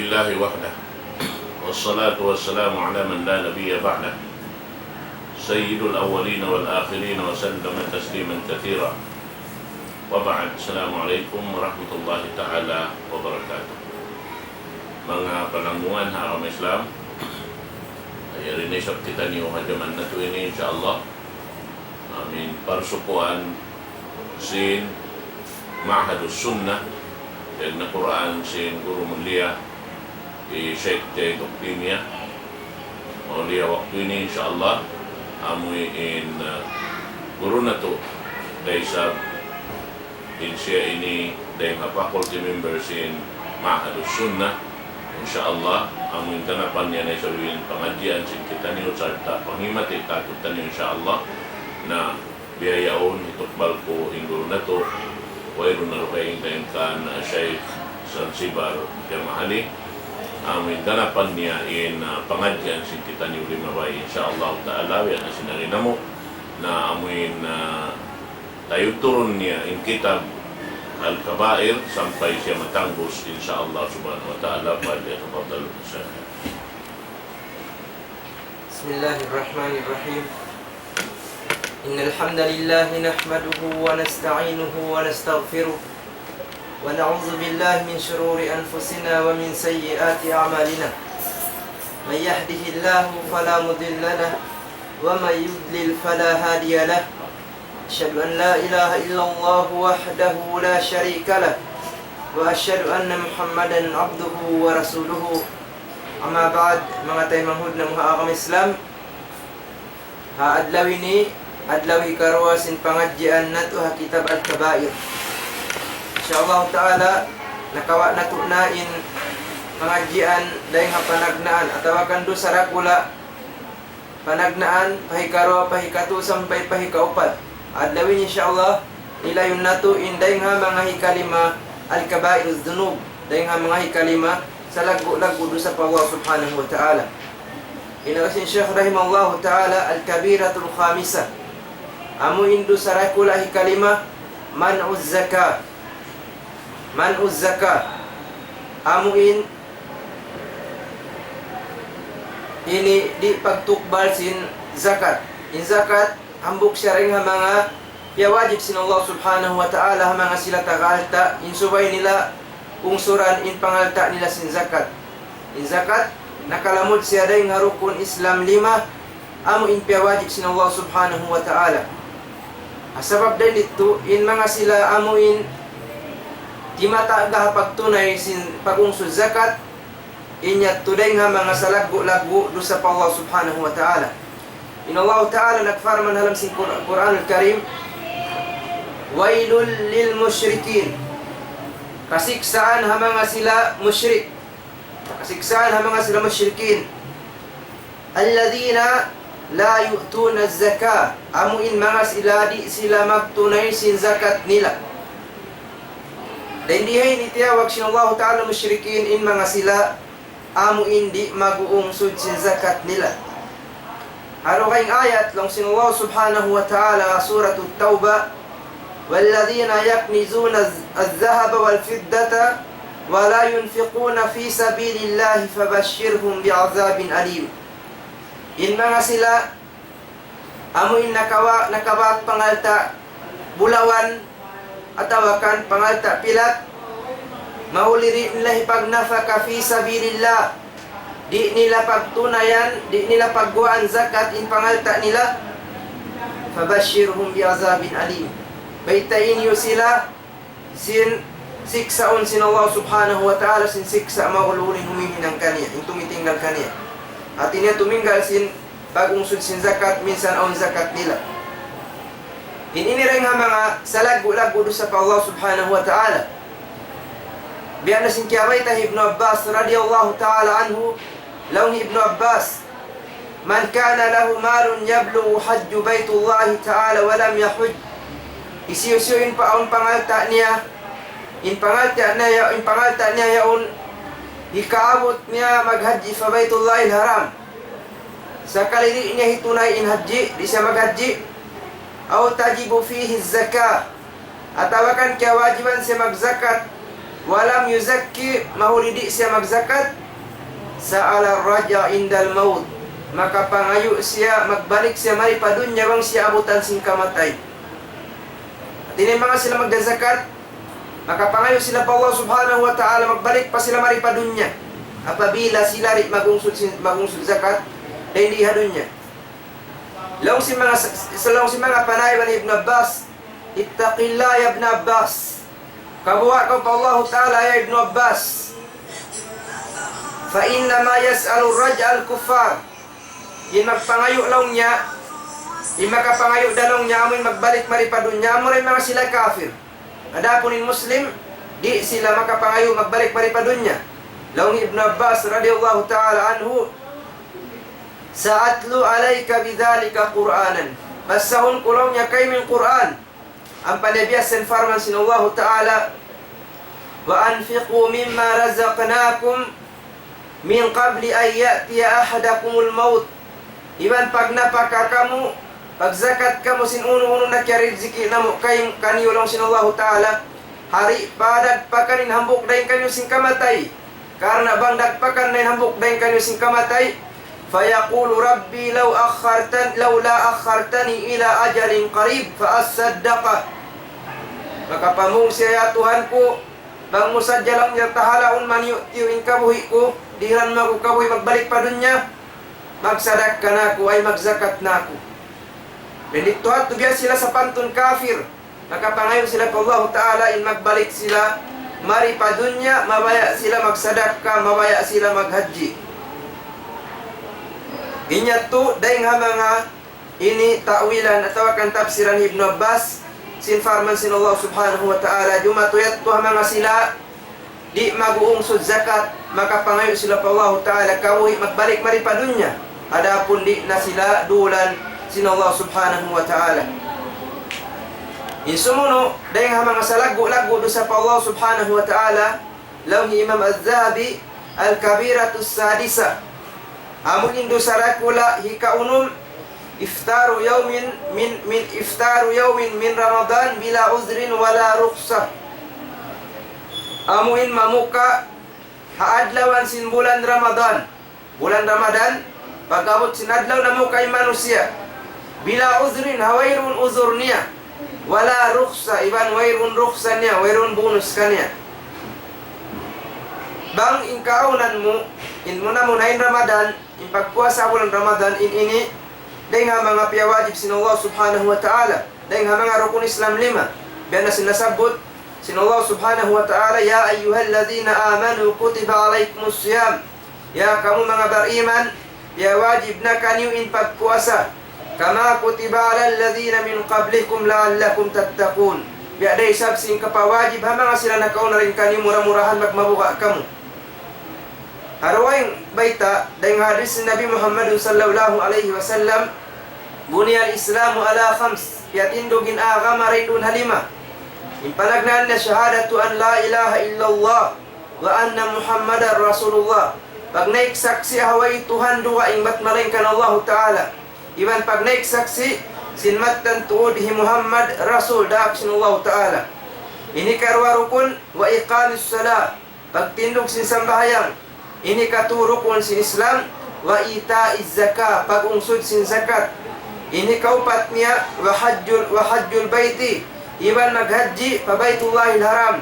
لله وحده والصلاة والسلام على من لا نبي بعده سيد الأولين والآخرين وسلم تسليما كثيرا وبعد. Assalamualaikum warahmatullahi ta'ala wabarakatuh. Mga panangmuan ha kami Islam, ay rinisap kita niyo hajaman na ito ini insyaAllah. Amin parsukuan sin Ma'hadus Sunnah dan Quran sin Guru Mulia Syekh Jai Doktimia Mulia waktu ini insyaAllah amoy in guru na to dahil sa din siya ini dahil faculty members in Ma'hadus Sunnah insyaAllah amoy ganapan niya na sabihin pangadyan sin kita niyo sarta panghimati katutan niyo insyaAllah na biyayaon itukbal ko in guru na to wairun na rukayin dahil kan Syekh Zanzibar Jamahali amin ganapan niya in pangadyan sin kita ni Ulimaway insyaAllah ta'ala yan na sinarina mo na amin tayo turun niya in kitab Al-Kabair sampai siya matanggos insyaAllah subhanahu wa ta'ala. Fadil Bismillahirrahmanirrahim. Innal hamdalillah nahmaduhu wa nasta'inuhu wa nastaghfiruh wa na'udzu billahi min shururi anfusina wa min sayyiati a'malina. May yahdihillahu fala mudilla lahu wa may yudlil fala hadiya lahu. Asyhadu an la ilaha illallah wahdahu la syarika lahu wa asyhadu anna Muhammadan 'abduhu wa rasuluhu. Amma ba'd, mga tayo manghud na mga akam Islam. Adlaw ini adlawi karwa sin pangadyan nato ha kitab Al-Kabair. Insyaallah ta'ala nakawa nato nain pangadyan dahil nga panagnaan atawakan do sarakula panagnaan pahikarwa pahikatu sampai pahikaupat. Adlawin insyaallah nilayon nato in dahil nga mga hikalima Al-Kabair az-Dzunub dahil nga mga hikalima sa lagu-lagu do sa Allah subhanahu wa ta'ala. Inagasin Syekh rahimahullah ta'ala Al-Kabiratul Khamisah amu indu sarakula hikalima man'uz zakah. Man'uz zakah amu ini di pagtukbal sin zakat. In zakat hambuk syaring ha mga ya wajib sin Allah subhanahu wa ta'ala ha mga sila tagalta in subay nila ungsuran in pangalta nila sin zakat. In zakat nakalamod siya rin nga rukun Islam 5 amu in wajib sin Allah subhanahu wa ta'ala. Asabab din dito in mga sila amu in di mata pagtunay sin pagungsod zakat inyat tuday nga mga salagu-lagu do sa Allah subhanahu wa ta'ala. In Allah ta'ala nagfarman halam sin Quran al-Karim wailul lil musyrikin, kasiksaan ha mga sila musyrik, kasiksaan ha mga sila musyrikin alladhina la yu'tuna az-zakah amuin mga sila di sila magtunay sin zakat nila. Dan dihay ni tiyawag sin Allah ta'ala musyrikin in mga sila amuin di mag-uungsod sin zakat nila. Haro kayong ayat lang sin Allah subhanahu wa ta'ala suratul Tawbah walladhina yaknizuna az-zahaba wal-fiddata wa la yunfiquna fi sabilillahi fabashshirhum bi'azabin alim. In mga sila amuin nakawak pangalta bulawan atawakan pangalta pilat mauliri nila hipagnafaka fi sabilillah di nila pagtunayan di nila pagguan zakat in pangalta nila fabashshirhum bi'azabin alim. Baitain yu sila sin siksaon sin Allah subhanahu wa ta'ala sin siksa maululin humihinang kaniya in tumitinggal kaniya. At niya tuminggal sin bagungsod sin zakat minsan on zakat nila. Ininiray nga mga salagu-lagu do sa Allah subhanahu wa ta'ala. Biyan na sin kiyabayta Ibn Abbas radiyallahu ta'ala anhu lawn Ibn Abbas man kana lahu malun yablu hajju baytullahi ta'ala walam yahuj isiyusiyo in paon pangalta niya in pangalta niya yaon ikaabot niya maghaji sa Baitullahil Haram. Sa kaliri niya hitunay in haji, di siya maghaji. Aw tajibu fihi zakah. Atawakan kaya wajiban siya magzakat walam yuzakki, mahulidi siya magzakat, sa'ala raja indal maut, maka pangayo siya, magbalik siya mari padunya bang siya abutan sing kamatay. At ini mga sila magzakat, maka pangayo sila pa Allah subhanahu wa ta'ala, magbalik pa sila mari padunya apabila sila rin magungsod zakat na hindi hadunya. Long si mga panayban ni Ibn Abbas, ittaqillah ya Ibn Abbas, kabuha ka pa Allah ta'ala ya Ibn Abbas, fa inna ma yas'alu raj'al kuffar, in magpangayo law niya, in makapangayo dalong niya amoy magbalik maripadun niya mo rin mga sila kafir. Adapun in Muslim, di sila makapangayo magbalik maripadun niya. Law ni Ibn Abbas radhiyallahu ta'ala anhu, sa'atlu alayka bidhalika Qur'anan, basahun kulong niya kay min Qur'an, ang panabiyasan farman sinallahu ta'ala, wa anfiqu mimma razaqnakum min qabli an ya'tiya ahadakumul maut, iban pag napaka kamu, pag zakat kamu sin uno-uno na kya riziki na mo kay kaniyo lang sinallahu ta'ala, hari padag pakanin hambuk dahin kanyo sing kamatay, karena bang dagpakan na hambuk dahin kanyo sing kamatay, fayaqulu rabbi law la akhartani ila ajalin qarib fa asaddaqa, maka pamung siya Tuhanku, bang musadya lang niya tahalaon man yung kabuhi ko, dihan mo ko kabuhi magbalik pa dun niya, magsadak ka na ako ay magzakat na ako. Bendito at tubiya sila sa pantun kafir, nakapangayon sila pa Allah ta'ala, in magbalik sila mari pa dun niya, mabaya sila magsadak ka, mabaya sila maghaji. Inya to, dahil nga mga ini ta'wilan at tawakan tafsiran Ibn Abbas, sinfarman sin Allah subhanahu wa ta'ala, jumatuyat to mga sila, di mag-uungsod zakat, makapangayo sila pa Allah ta'ala, kawuhi magbalik mari pa dun niya, adapun di na sila dulan sin Allah subhanahu wa ta'ala. Insumuno, dahil nga mga salago-lago do sa pa Allah subhanahu wa ta'ala, law ni Imam Az-Zahabi, Al-Kabiratus Sadisa, amun indo sarakula hikaunum, iftaru yawmin min Ramadan bila uzrin wala rukhsah, amuin mamuka haadlawan sin bulan Ramadan, pagabot sinadlaw na mo kay manusia, bila uzrin hawairun uzur niya, wala rukhsah, iban wairun rukhsah niya, wairun bonus kanya. Bang inkaunan mo, in mo na munahin Ramadan, in pagpuasa bulan Ramadan, in ini, dahil nga mga piyawajib sin Allah subhanahu wa ta'ala, dahil nga mga rukun Islam 5, biyan na sinasabot, sin Allah subhanahu wa ta'ala, ya ayyuhalladhina amanu kutiba alaikumus siyam, ya kamu mga beriman, ya wajib na kanyo in pagpuasa, kama kutiba alalladhina min qablikum la'allakum tattaqun, biya day sabsing kapawajib, ha mga sila nakaw na rin kanyo murah-murahan magmabuka kamu. Harawayng baita, dahil hadis Nabi Muhammad sallallahu alaihi wasallam, buniyal islamu ala khams, yatindugin agama rindun halima, impanagnaan na syahadatu an la ilaha illallah wa anna Muhammadar Rasulullah, pag naiksaksi haway Tuhan dua ingmat malingkan Allah ta'ala, iban pag naiksaksi sinmatan tuudhi Muhammad Rasul daak sin Allah ta'ala, ini karwarukun wa iqamis salat, pagtindog sin sambahayang, ini katurukun sin Islam, wa ita'iz zakah, pag-ungsod sin zakat, ini kaupat niya, wa hajjul baiti, iban maghaji pa Baitullahil Haram,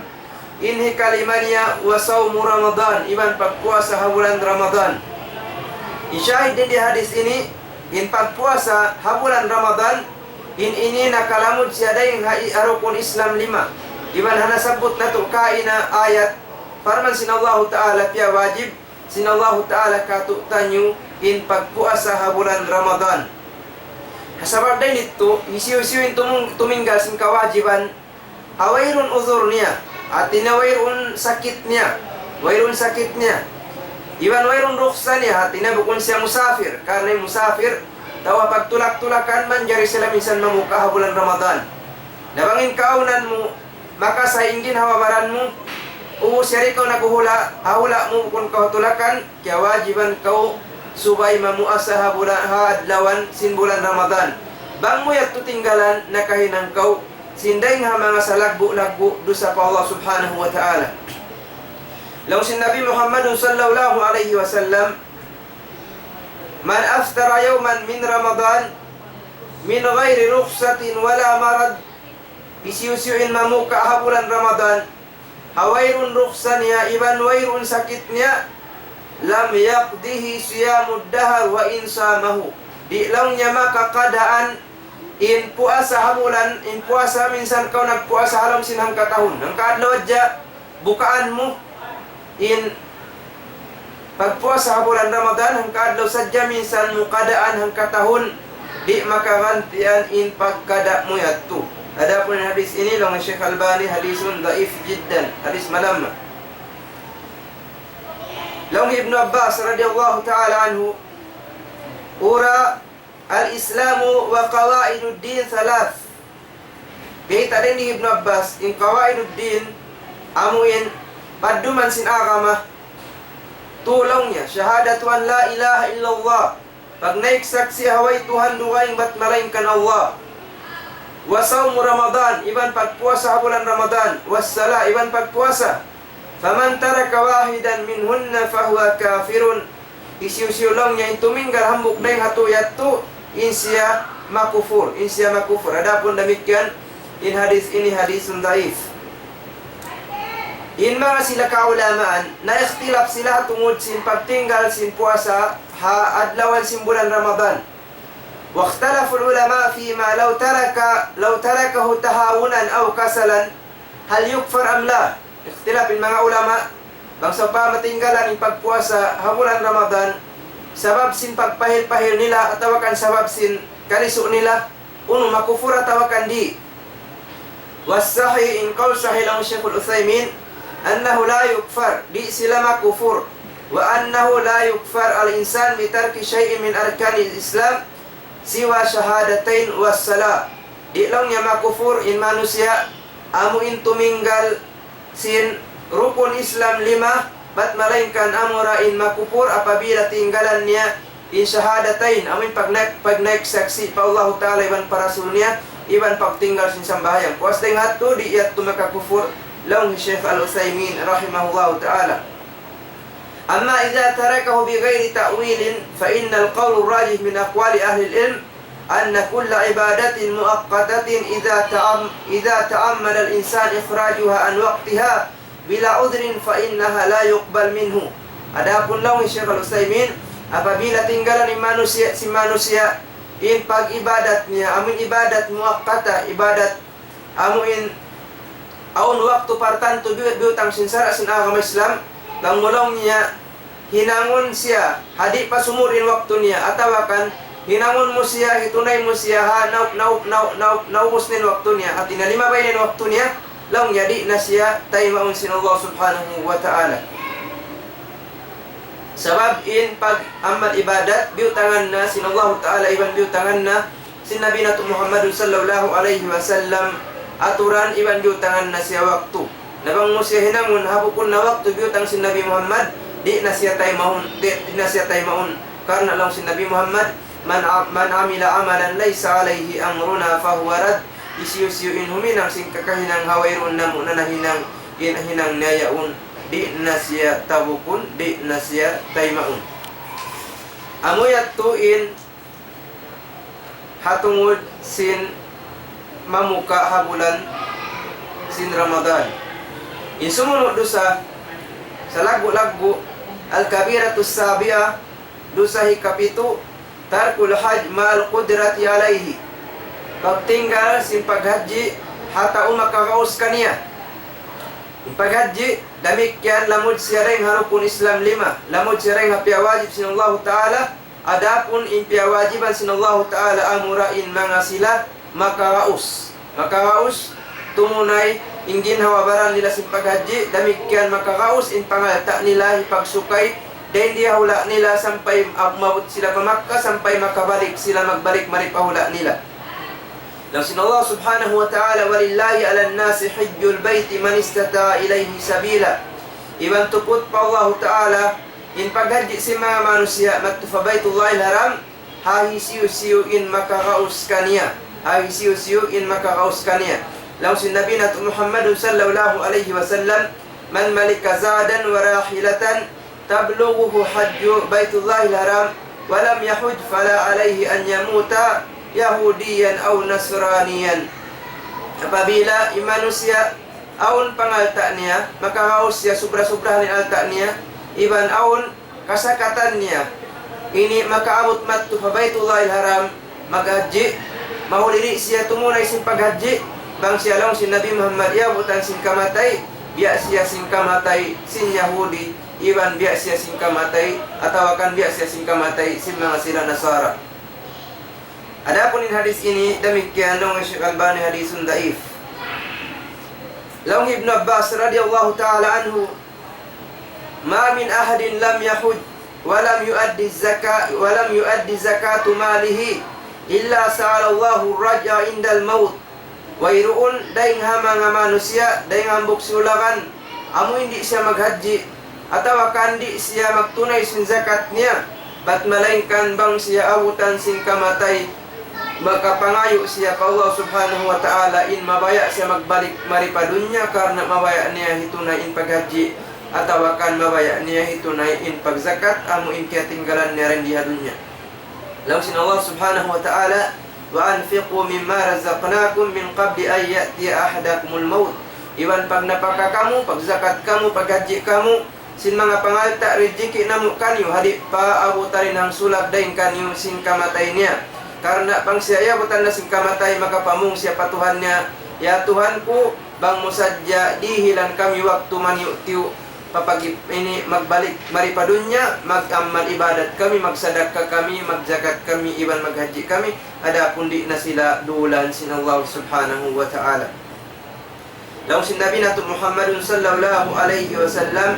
ini kalimanya wa sawmu Ramadan, iban pagpuasa habulan Ramadan. Isyahid din di hadis ini, in pagpuasa habulan Ramadan, in ini nakalamud siya dayang arukun Islam 5, iban hanasabot na to kaina ayat, farman sin Allah ta'ala piya wajib, sin Allah ta'ala katutanyo in pagpuasa habulan Ramadan. Kasabab din ito, isiw-isiwin tuminggal sin kawajiban, hawairun uzur niya, at tinawairun sakit niya, iban wairun ruksa niya, at tinabukun siya musafir, karena musafir, tawa pagtulak-tulakan man, jari sila minsan mamuka habulan Ramadan. Nabangin kaunan mo, maka sa ingin hawabaran mo, siyari kau naguhula, hahula mo kung kahutulakan, kaya wajiban kau subay mamuasa hadlawan sin bulan Ramadan. Bang mo yak tutinggalan nakahinang kau, sinday nga mga salagbo-lagbo do sa pa Allah subhanahu wa ta'ala. Lalu si Nabi Muhammad sallallahu alaihi wasallam, man aftara yawman min Ramadan min ghairi rukhsatin wala marad, isiusiuin mamuka bulan Ramadan, hawairun rukhsanya iban wairun sakitnya, lam yaqdihi siyamud dahar wa insamahu, di langnya maka keadaan in puasa habulan, in puasa minsan kau nagpuasa halam sinang katahun, ang kaadlaw adya bukaanmu in pagpuasa bulan Ramadan hang kaadlaw sadya minsan mo kadaan hang katahon di makagantian in pagkada mo yadto. Adapun hadis ini lang Syekh Albani hadisun dhaif jiddan, hadis malam. Lang Ibnu Abbas radhiyallahu ta'ala anhu, ura al-islamu wa qawaiduddin thalath. Kita din ni Ibnu Abbas in qawaiduddin amuin paduman sin agama tulongnya syahadatu an la ilaha illallah, pag naiksaksi haway Tuhan duwaing bat malainkan Allah, wa sawmu Ramadan iban pagpuasa bulan Ramadan, wassala iban pagpuasa, faman taraka wahidan minhunna fahuwa kafirun, isiusiulongnya intuminggal hambuk daing hatuyat tu insya makufur, insya makufur. Adapun demikian in hadis ini hadisun dhaif. In mga sila kaulamaan na ikhtilaf sila tungod sin pagtinggal sin puasa adlawan sin bulan Ramadan. Wa ikhtalafu ulama fi ma law tarakahu tahawunan aw kasalan hal yukfar am la. Ikhtilaf in mga ulama bangsa pa matinggalan in pagpuasa bulan Ramadan sabab sin pagpahil-pahil nila atawa kan sabab sin kalisu nila makufur atawa kan di. Was sahih in qaul sahih ang Syekh Al-Utsaimin annahu la yukfar, di sila makufur, wa annahu la yukfar al-insan bitarki syai'in min arkanil Islam siwa syahadatain wassala. Di lang niya makufur in manusia amu in tuminggal sin rukun Islam 5 bat malainkan amura in makufur apabila tinggalan niya in syahadatain amin pag naik saksi pa Allah Ta'ala iban para rasulnya iban pagtinggal sin sambahyang kuas ding hatu di iyat tumakakufur لون الشيخ العثيمين رحمه الله تعالى. أما إذا تركه بغير تأويل فإن القول الراجح من أقوال أهل العلم أن كل عبادة مؤقتة إذا تأمل الإنسان إخراجها عن وقتها بلا عذر فإنها لا يقبل منه. Adapun lawan Syekh Al-Utsaimin, apabila tinggalan si manusia in pag-ibadatnya, amun ibadat muakkata, ibadat amun aun waktu partanto biutang sinsara sin agama Islam, bang mulong niya hinangon siya hadi pa sumurin waktu niya atawakan hinangon mo siya hitunay mo siya naubos nin waktu niya at inalima ba nin waktu niya lang yadi na siya tayo maun sin Allah subhanahu wa ta'ala. Sabab in pag amal ibadat biutangan na sin Allah ta'ala iban biutangan na sin Nabi Nato Muhammad sallallahu alaihi wasallam aturan iban biutangan na siya waktu. Nabang mo siya hinangon hapukon na waktu biutang si Nabi Muhammad di na siya tayo maun. Karena lang si Nabi Muhammad man amila amalan laysa alayhi amruna fahuwa rad, isiyusiyuin huminang sing kakahinang hawairun na muna na hinang nayaun di na siya tabukun, di na siya tayo maun. Amuyat tuin hatungod sin mamuka habulan sin Ramadan. In sumunod dosa sa lagu-lagu al-kabiratus sabi'a dosa hikapitu tarkul hajj ma'al qudrati alayhi, pagtinggal sin paghaji hata umakakaus kaniya. In paghaji damikyan lamud siya ring harupun Islam 5, lamud siya ring hapiawajib sin Allah Ta'ala, adapun in piawajiban sin Allah Ta'ala amurain mga sila makaraus tumunay ingin hawabaran nila sin paghaji, damikyan makaraus in pangalta nila ipagsukay dahil di hula nila sampay mabot sila pamakka sampay makabalik sila magbalik maripahula nila. Lang sin Allah subhanahu wa ta'ala, walillahi ala nasi hijjul bayti man istata ilayhi sabila, iban tuput pa Allah Ta'ala in paghaji si mga manusia matufa baytullahil haram hahisiu-siu in makaraus kaniya, hahisiu-siu in makaraus kaniya. Lang si Nabi Nato Muhammad sallallahu alaihi wasallam man malika zadan wa rahilatan tablughuhu hajju baitullahil haram wa lam yahuj fala alaihi an yamuta yahudiyan aw nasraniyan. Apabila manusia aun pangalta niya, maka haus siya sobra-sobrahan alta niya, iban aun kasakatan niya, ini maka abot mattu pa baitullahil haram, maghaji, mahuliri siya tumunay sin paghaji, bang siya lang si Nabi Muhammad yabutan sin kamatay, biya siya sin kamatay sin Yahudi, iban biya siya sin kamatay, atawakan biya siya sin kamatay sin mga sila Nasara. Adapun in hadis ini demikian dong Syekh Albani hadisun daif. Laung Ibnu Abbas radhiyallahu taala anhu, ma min ahadin lam yahud wa lam yuaddi zakatu malihi illa sa'alallahu raja indal maut. Wa iruun daing mga manusia daing hambuk siulakan amu hindi siya maghaji atawa kandi siya magtunay sin zakat niya, bat malainkan bang siya abutan sin kamatay, maka pangayo siya ka Allah subhanahu wa ta'ala in mabaya siya magbalik maripadunya karena mabaya niya hitunay in paghaji atawa kan mabaya niya hitunay in pagzakat amu in katinggalan niya rin dihadunya. Lalu sin Allah subhanahu wa ta'ala, wa anfiqu mimma razaqnakum min qabli an ya'tiya ahadakumul maut. Iwan pag napaka kamu, pag zakat kamu, pag haji kamu, sin mga pangalta rezeki namu kanyo hadip pa abutarin ang sulak daing kanyo sin kamatay niya. Karena pang siya abutan na sin kamatay, maka pamung siya patuhannya, ya Tuhanku, bang musadya dihilan kami waktu maniutiu papagi ini magbalik maripadunya, magamal ibadat kami, magsadaka kami, magzakat kami, iban maghaji kami, adapun di na sila dulan sin Allah subhanahu wa ta'ala. Lalu sin Nabi Nabi Muhammadun sallallahu alaihi wasallam,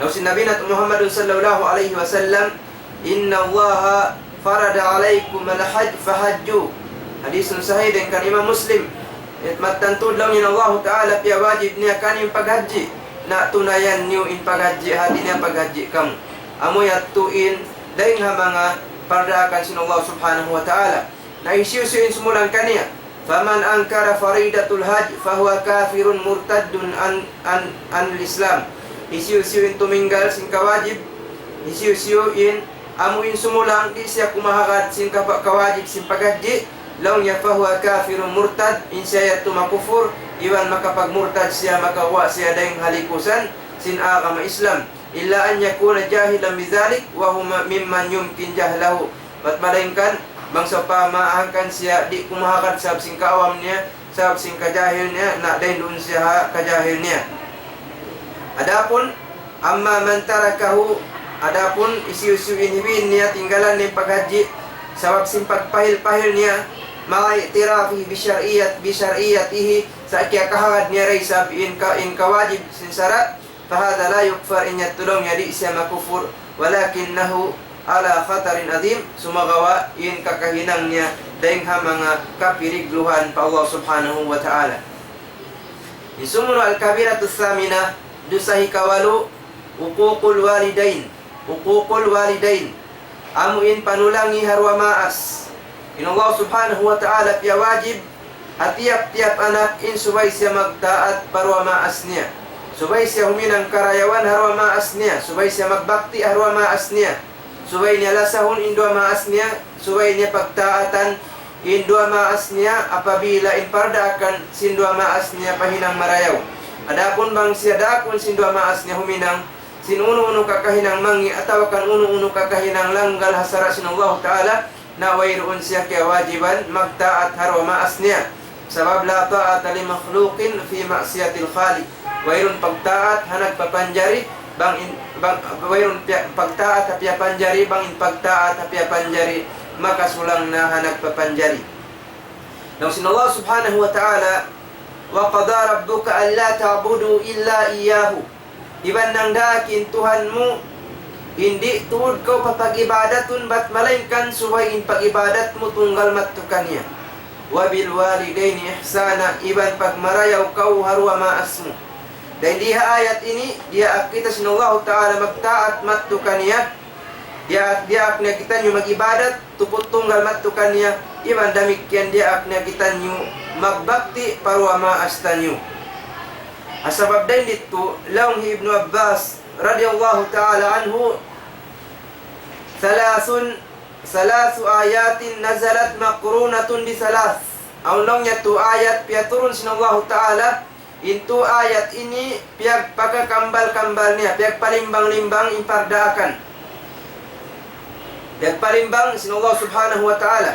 lalu sin Nabi Nabi Muhammadun sallallahu alaihi wasallam, inna Allah farada alaikum al-hajj fahajju. Hadisun sahih dengan Imam Muslim. Matantod lang yun Allah Ta'ala piya wajib niya kaniyong paghaji, na tunayan niyo in paghaji hati niya paghaji kamu. Amoy at tuin dahil nga mga pardakan sin Allah Subhanahu wa Ta'ala na isyusuin sumulang kaniya, faman angkara faridatul hajj fahuwa kafirun murtaddun an Islam. Isyusuin tuminggal sin kawajib, isyusuin amuin sumulang di siya kumahakat sin kawajib sin paghaji, law niya fahuwa kafirun murtad, insya tumakufur, iwan makapagmurtad siya, makawa siya dahing halikusan sin agama Islam, illa an yakuna jahilan bizalik wa huma mimman yumkin jahlahu. Bat malainkan bangsa pamaahkan siya di kumahakat sab sing kaawam niya, sab sing kajahil niya, na dahil doon siya kajahil niya. Adapun amma man tarakahu, adapun isi-usuin hibin niya tinggalan ni paghaji sabab sing pagpahil-pahil niya, ma'itirafi bisyar'iyatihi sa kahagad niya ray sabiin ka in kawajib sin syarat, fahada la yukfar in yatulong yadi siya makufur, walakinnahu ala khatarin adim, sumagawa in kakahinang niya dahing mga kapirigluhan pa Allah subhanahu wa ta'ala. Isumuno al-kabiratus samina, dusahi kawalu, uququl walidain, amuin panulangi harwa maas. In Allah subhanahu wa ta'ala piya wajib at tiap-tiap anak in subay siya magtaat parwa maas niya, subay siya huminang karayawan harwa maas niya, subay siya magbakti harwa maas niya, subay niya lasahon indua maas niya, subay niya pagtaatan indua maas niya, apabila in pardaakan sindua maas niya pahinang marayaw. Adapun bang siya dakon sindua maas niya huminang sinuno-uno kakahinang mangi ataw kan uno-uno kakahinang langgal hasara sin Allah ta'ala, na wayroon siya kaya wajiban magtaat harwa maas niya, sabab la ta'ata li makhluqin fi ma'siyatil khaliq. Wayroon pagtaat hanag papanjari wayroon pagtaat hapiya panjari bangin pagtaat hapiya panjari, maka sulang na hanag papanjari. Nang sin Allah subhanahu wa ta'ala, wa qada rabbuka alla ta'budu illa iyyahu, iban nang dakin Tuhanmu hindi tuod kau papag-ibadatun bat malainkan suwayin pag-ibadat mo tunggal matukan niya. Wabil walidaini ihsana, iban pagmarayaw kau harwa maas mo. Dahil diha ayat ini dia kita sin Allah ta'ala magtaat matukan niya, dia akna kita nyo mag-ibadat, tupot tunggal matukan niya, iban damikian dia akna kita nyo magbakti parwa maasta nyo. Asabab din dito, laung Ibnu Abbas radhiyallahu ta'ala anhu, salasu ayatin nazalat makrunatun di salas. Aulongnya tu ayat pia turun sinallahu ta'ala, itu ayat ini pihak pakai kambal-kambalnya, pihak palimbang-limbang impardaakan. Pihak palimbang sinallahu subhanahu wa ta'ala,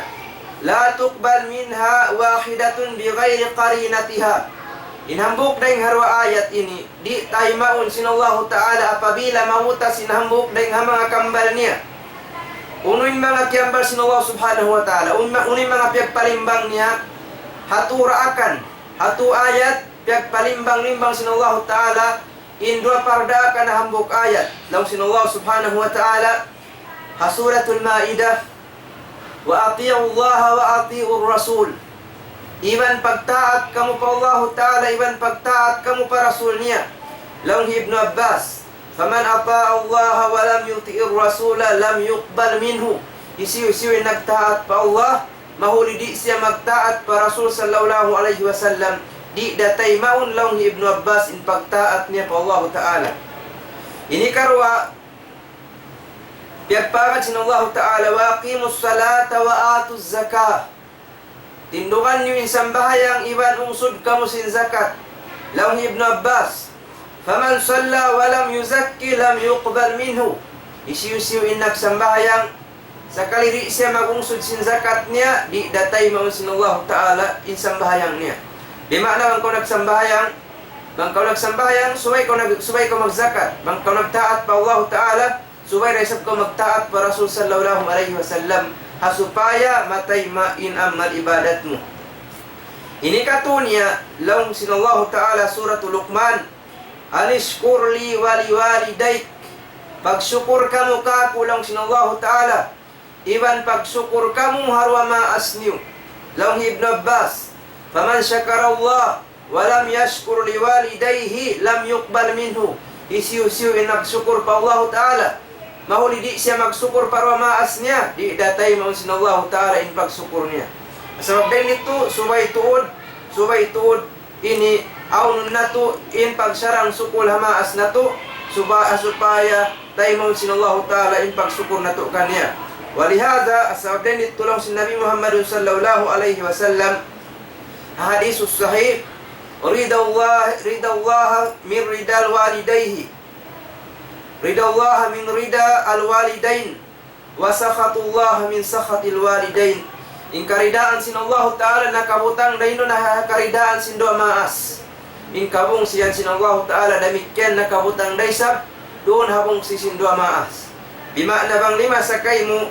la tuqbal minha wahidatun bi ghairi qarinatiha. Inhambuk daing harwa ayat ini di taimaun sinallahu ta'ala apabila mamutas inhambuk daing mga kambalnya. Unuin mga kiyambal sinallahu subhanahu wa ta'ala, unuin mga pihak palimbang niya, haturaakan, hatu ayat pihak palimbang-limbang sinallahu ta'ala, indua parda akan hambuk ayat. Laung sinallahu subhanahu wa ta'ala, hasuratul Maidah, wa ati'u Allah wa ati'ur Rasul. Iban pagtaat kamu pa Allah ta'ala, iban pagtaat kamu pa Rasulnya. Laung Ibnu Abbas, faman ata Allah wa lam yuti'ir Rasula lam yuqbal minhu. Isiw-isiw nagtaat pa Allah, mahuli di siya magtaat pa Rasul sallallahu alaihi wasallam. Di datay maun laung Ibnu Abbas in pagtaat niya pa Allah ta'ala. Ini karwa piyagpakat sinallahu ta'ala, wa aqimus salata wa atuz zakah. Tindukan niyo insambahayang iban ungsud kamu sin zakat. Laung Ibnu Abbas, faman salla wa lam yuzakki lam yuqbal minhu. Isiw-siw in nagsambahayang sakali di siya magungsud sin zakat niya, di datay maun sinallahu ta'ala insambahayang niya. Di makna bang kau nagsambahyang, subay ko magzakat. Bang kau nagtaat pa Allah ta'ala, subay resap ko magtaat pa Rasul sallallahu alaihi wasallam, hasupaya matay main amal ibadat mo. Ini katunya, laung sinallahu ta'ala suratul Luqman, anishkur li wali walidaik. Pagsyukur kamu kaku, laung sinallahu ta'ala, iban pagsyukur kamu harwa maasniu. Laung Ibnu Abbas, faman syakara Allah wa lam yashkur liwalidayhi lam yuqbal minhu. Isiu-siu in nagsyukur pa Allah ta'ala, mahuli di siya magsyukur para maasnya, di datay maun sinallahu ta'ala in pagsyukur niya. Sebab din itu subay tuod ini aunun natu in pagsarang sukul hamaas natu supaya tay maun sinallahu ta'ala in pagsyukur natu kanya. Walihada asabab din itu lang si Nabi Muhammad sallallahu alaihi wasallam, hadisus sahih, ridallah min ridal walidayhi, ridallah min rida al walidain, wa sakhatullah min sakhatil walidain. In karidaan sin Allah ta'ala nakabutang dahino na karidaan sin doa maas. In kabung siyan sin Allah ta'ala damikian nakabutang daysab doon habong si sin doa maas. Bimakna bang lima sakay mo,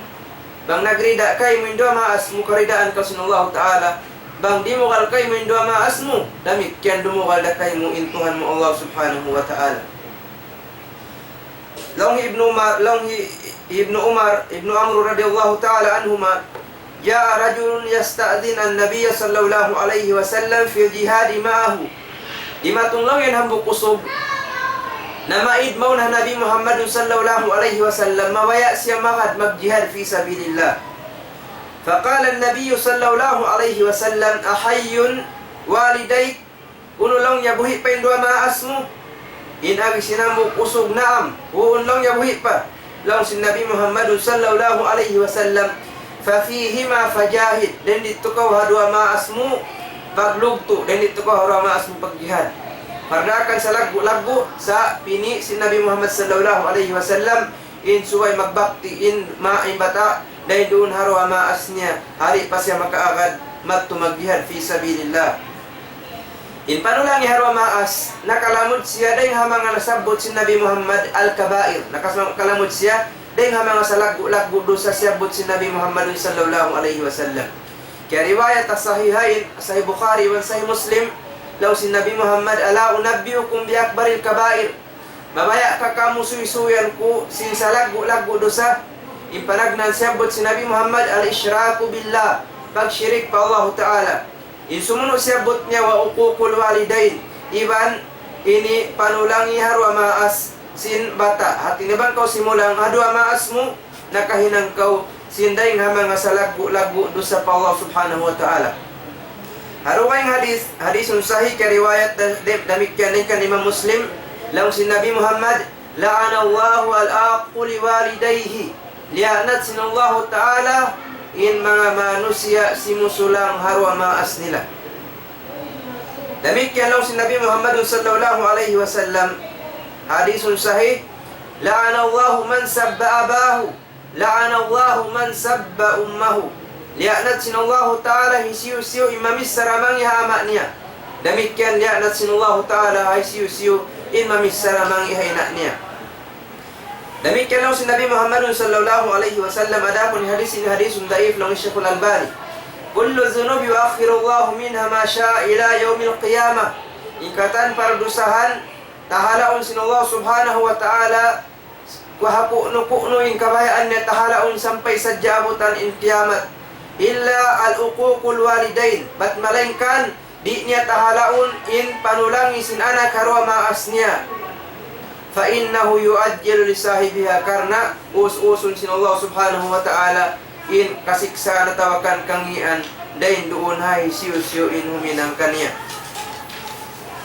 bang nagrida kay mo in doa maas mo karidaan ka sin Allah ta'ala, bang di mo kalkay mo indua maas mo, damikian dumukal da kay mo intuhan mo Allah subhanahu wa ta'ala. Laung Ibnu Amr radhiyallahu ta'ala anhuma, ja'a rajulun yasta'dhin an-nabiy sallallahu alaihi wasallam fi jihad ma'ahu. Dimatong lang yan hambuk usog na maid maun Nabi Muhammad sallallahu alaihi wasallam, mawaya siya magjihad fi sabilillah. Faqala an-nabiy sallallahu alaihi wasallam, ahayyun walidayk. Unulong niya buhi pa indua maas mo. Inagi sinambuk usog naam, unulong niya buhi pa. Lang si Nabi Muhammad sallallahu alaihi wasallam, fa fihima fajahid. Dan dito ka hadua maas mo paglugto, dan dito ka hadua maas mo pagjihad. Pardakan sa lagu sa pini si Nabi Muhammad sallallahu alaihi wasallam, in suway magbakti in maimbata dahil doon harwa maas niya, hari pa siya makaagad magtumagjihad fi sabilillah. In panulang harwa maas, nakalamod siya dahil hamang nasabot si Nabi Muhammad al-kabair. Nakalamod siya dahil hamang sa lagu dosa siyabot si Nabi Muhammad sallallahu alaihi wasallam. Kaya riwayat as-sahihain, Sahih Bukhari wa Sahih Muslim, law si Nabi Muhammad, ala unabbiukum bi akbaril kabair. Mabaya ka kamu suy-suyan ko sin sa lagu dosa. Impanagnan siyabot si Nabi Muhammad, al-ishraku billah, pagsyirik pa Allah ta'ala. Insumunod siyabot niya, wa uqukul walidain, iban ini panulangi harwa maas sin bata. Hati naban kau simulang hadwa maas mo, nakahinangkaw sinday nga mga salagu-lagu do sa Allah subhanahu wa ta'ala. Haruway hadisun sahih ka riwayat damikyan din kan Imam Muslim laung si Nabi Muhammad la'anallahu al-aqu liwalidayhi lianat sinallahu ta'ala in mga manusia simusulang harwa maas nila. Damikyan laung si Nabi Muhammad sallallahu alaihi wasallam hadisun sahih la'anallahu man sabba abahu la'anallahu man sabba ummahu lianat sinallahu ta'ala hisiu-siu imamis saramang ihama niya. Damikyan lianat sinallahu ta'ala hisiu-siu imamis saramang ihainak niya. Demikian lang si Nabi Muhammad sallallahu alaihi wasallam adapun hadis ini hadisun dhaif lang Syekhul Albani. Kullu dzunubi yuakhirullahu minha ma syaa ila yaumil qiyamah. Ikatan para dosahan tahalaun sinallahu subhanahu wa ta'ala kuhapu-nuku ing kabayaan niya tahalaun sampai sa jabutan in kiamat. Illa al-uququl walidain. Bat malengkan di niya tahalaun in panulangi sin anak harwa maas niya. Fa innahu yu'ajjilu li sahibiha karena us-usun sin Allah subhanahu wa ta'ala in kasiksa na tawakan kangian dain doon hay siu-siu in huminang kaniya.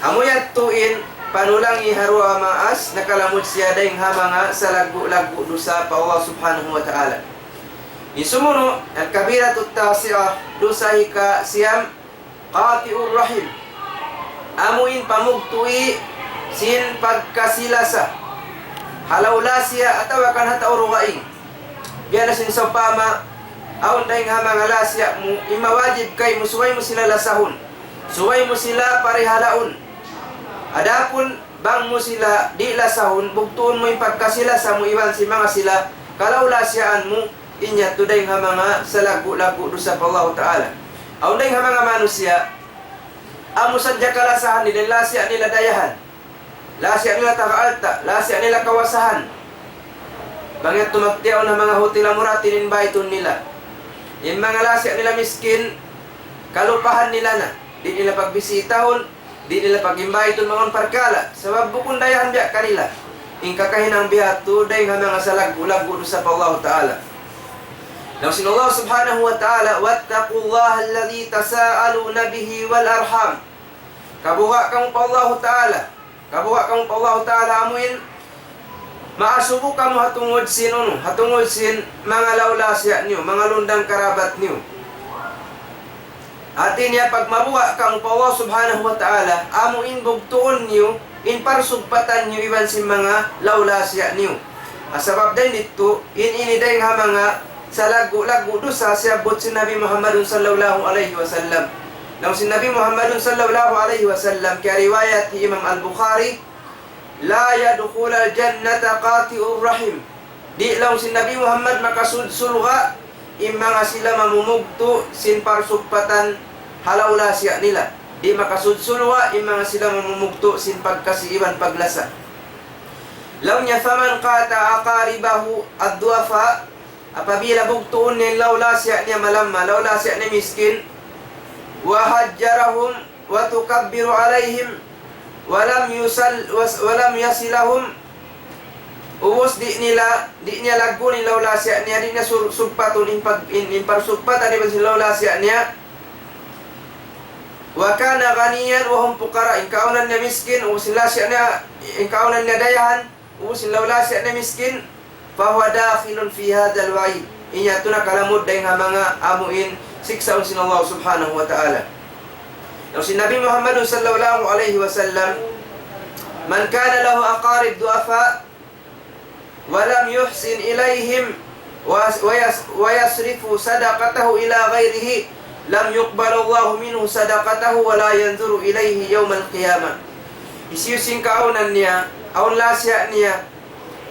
Amuyat tuin panulangi harwa maas nakalamut siya daing hamanga sa lagu-lagu dosa pa Allah subhanahu wa ta'ala. Isumuno al-kabiratut tasi'ah dosa hika siyam qati'ur rahim. Amuin pamugtui sin pagkasilasa halaulasya atau akan hata urugaing biana sin sopama aun daing hamang alasya mu imawajib kay musuway mo sila lasahun suway mo sila parihalaun adapun bang mo sila di lasahun bugtuon mo yung pagkasilasa mo iwan si mga sila kalaulasyaan mo inya to daing hamang sa lagu-lagu dosa pa Allah ta'ala aun daing hamang manusia amo sadya kalasahan nila lasya nila dayahan lasya nila takaalta, lasya nila kawasahan. Bangit tumaktiyaw na mga hotel amuratin in bayton nila. Yung mga lasya nila miskin, kalupahan nila na. Di nila pagbisitahon, di nila pagimbayton mga parkala. Sabab bukong dayahan biya kanila. Ing kakahinang biya tuday nga mga salag-ulag sa Allah Ta'ala. Now sin Allah subhanahu wa ta'ala, wattaqullaha alladhi tasaaluna bihi wal arham. Kabuha kang pa Allah Ta'ala. Kabuha kang Allah Ta'ala amuin maasubo ka mo hatungod sin hatungod sin mga lawlasya niyo, mga lundang karabat niyo. Atin niya pag mabuha kang Allah subhanahu wa ta'ala amuin bugtuon niyo in parsugpatan niyo iban sin mga lawlasya niyo. Asabab din dito iniday nga mga sa lagu-lagu dosa siabot si Nabi Muhammad sallallahu alaihi wasallam. Nang si Nabi Muhammad sallallahu alaihi wasallam kaya riwayat ni Imam Al-Bukhari la yadkhulul jannata qati'ur rahim. Di lang si Nabi Muhammad makasudsulga imanga sila mamumugto sin parsugpatan halaulasya nila. Di makasudsulga imanga sila mamumugto sin pagkasiiban paglasa. Law nya faman qata aqaribahu ad-duafa apabila bugtuon ni laulasya niya malamma laulasya ni miskin wa hajjarahum wa tukabbiru alaihim walam yasilahum uwos di niya lagu ni laulasya niya di niya sugpatun in parsugpatan di ba si laulasya niya wa kana ganiyan wa hum fuqara in kaunan niya miskin uwos si lasya niya in kaunan niya dayahan uwos si laulasya niya miskin fahuwa dakhilun fi hadzal wa'id inya tuna kalamud day nga mga amuin siksaon sin Allah subhanahu wa ta'ala. Yung si Nabi Muhammad sallallahu alaihi wasallam man kana lahu aqarib du'afa wa lam yuhsin ilaihim wa yasrifu sadaqatahu ila ghairihi lam yuqbalu Allah minhu sadaqatahu wa la yanzuru ilaihi yawmal qiyamah. Isiyusing kaunan niya aun lasya niya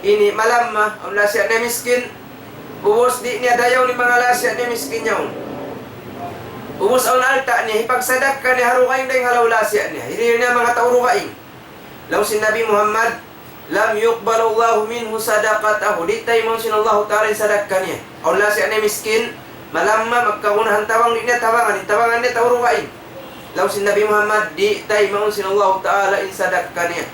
ini malamma aun lasya niya miskin ubos di niya dayaw ni mga lasya niya miskin niya ubos ang alta niya, ipagsadak ka niya harukain dahil halaulasya niya. Hindi niya mga taurukain. Law si Nabi Muhammad, lam yuqbalu Allahu minhu sadaqatahu. Di tayo mong sinallahu ta'ala sadak ka niya. Aulasya niya miskin, malamma magkaunahan tawang di niya tawangan niya taurukain. Law si Nabi Muhammad, di tayo mong sinallahu ta'ala sadak ka niya.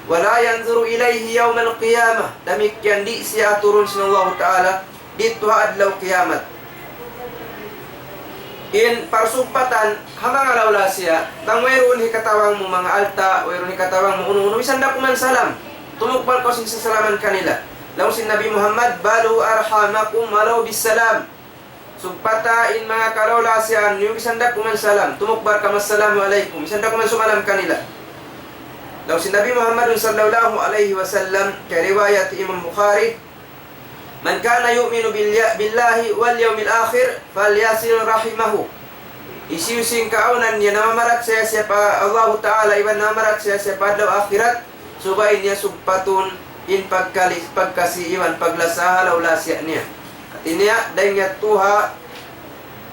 Wala yanzuru ilayhi yawmal qiyamah. Damikyan di siya turun sinallahu ta'ala dito adlaw kiyamat. In parsugpatan hamang alawla siya tang mayroon hikatawang mo mga alta, mayroon hikatawang mo uno-uno isanda kuman salam tumukbal ko sin salaman kanila law sin Nabi Muhammad balu arhamakum walau bisalam sugpata in mga kalawla siya yung isanda kuman salam tumukbar kama assalamu alaikum isanda kuman sumalam kanila law sin Nabi Muhammad sallallahu alaihi wasallam kay riwayat Imam Bukhari man kana yu'minu billahi wal yawmil akhir falyasil rahimahu. Isiyusing kaunan niya namamarat siya pa Allah Ta'ala iban namamarat siya padlaw akhirat subay niya sugpatun in pagkasi iban paglasaha lawla siya niya. At iniya dahil niya tuha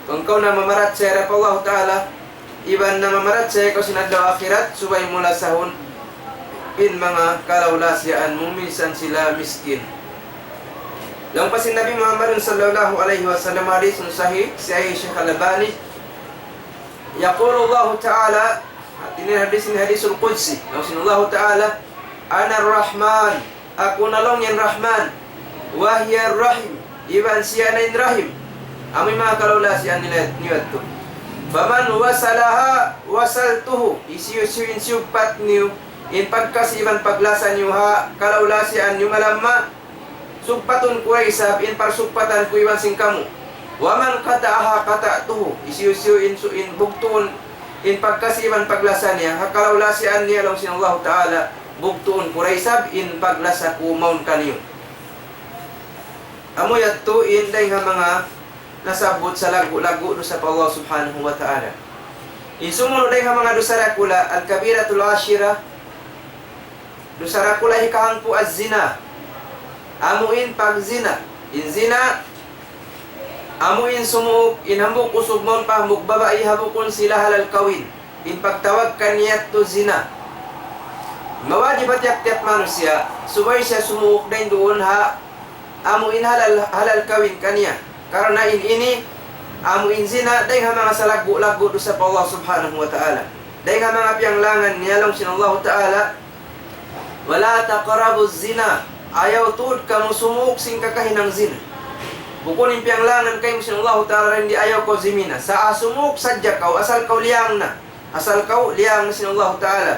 kung kau namamarat siya pa Allah Ta'ala iban namamarat siya kau sinadlaw akhirat subay mula sahun in mga kalawlasyaan mo minsan sila miskin. Lang pa si Nabi Muhammad sallallahu alaihi wasallam hadis sahih si Aisyah Al-Albani yaqulu Allah Ta'ala at ini hadisul qudsi Allah Ta'ala ana ar-Rahman aku nalong yang Rahman wa hiya ar-Rahim iban siya na rahim amoy mga kalawlasyaan nila niwat to faman wasalaha wasaltuhu isiyusin siyupat niyo in pagkasiban paglasa niyo ha kalawlasyaan niyo malamma sugpatun kuay isab in parsugpatan ku iwan sing kamu waman kataaha katatuhu isiyo in bugtuon in pagkasiban paglasa niya hakalawlasian niya lang sin Allah Ta'ala bugtuon kuray isab in paglasa ku maun kaniyo amo yadto in day nga mga nasabot sa lagu-lagu do sa Allah Subhanahu wa Ta'ala isumunod day nga mga dusarakula al-kabiratul ashira dusarakula hikahangpo az-zina amuin pagzina in zina amuin sumuok in hambuk usog mon pa hambuk babae habukon sila halal kawin in pagtawag kaniyat to zina mawajib at yak-tiyak manusia subay siya sumuok din doon ha amuin halal kawin kaniya karena ini amuin zina dahil nga mga salagu-lagu do sa Allah Subhanahu wa Ta'ala dahil nga mga piyanglangan niyalong sin Allah Ta'ala wala taqrabu zina ayaw tuod ka mo sumuk sing kakahinang zina. Bukon impiyanglangan kayo sin Allah Ta'ala hindi ayaw ko zimina. Sa asumuk sadya kaw, asal kaw liyang na. Asal kaw liyang na sin Allah Ta'ala.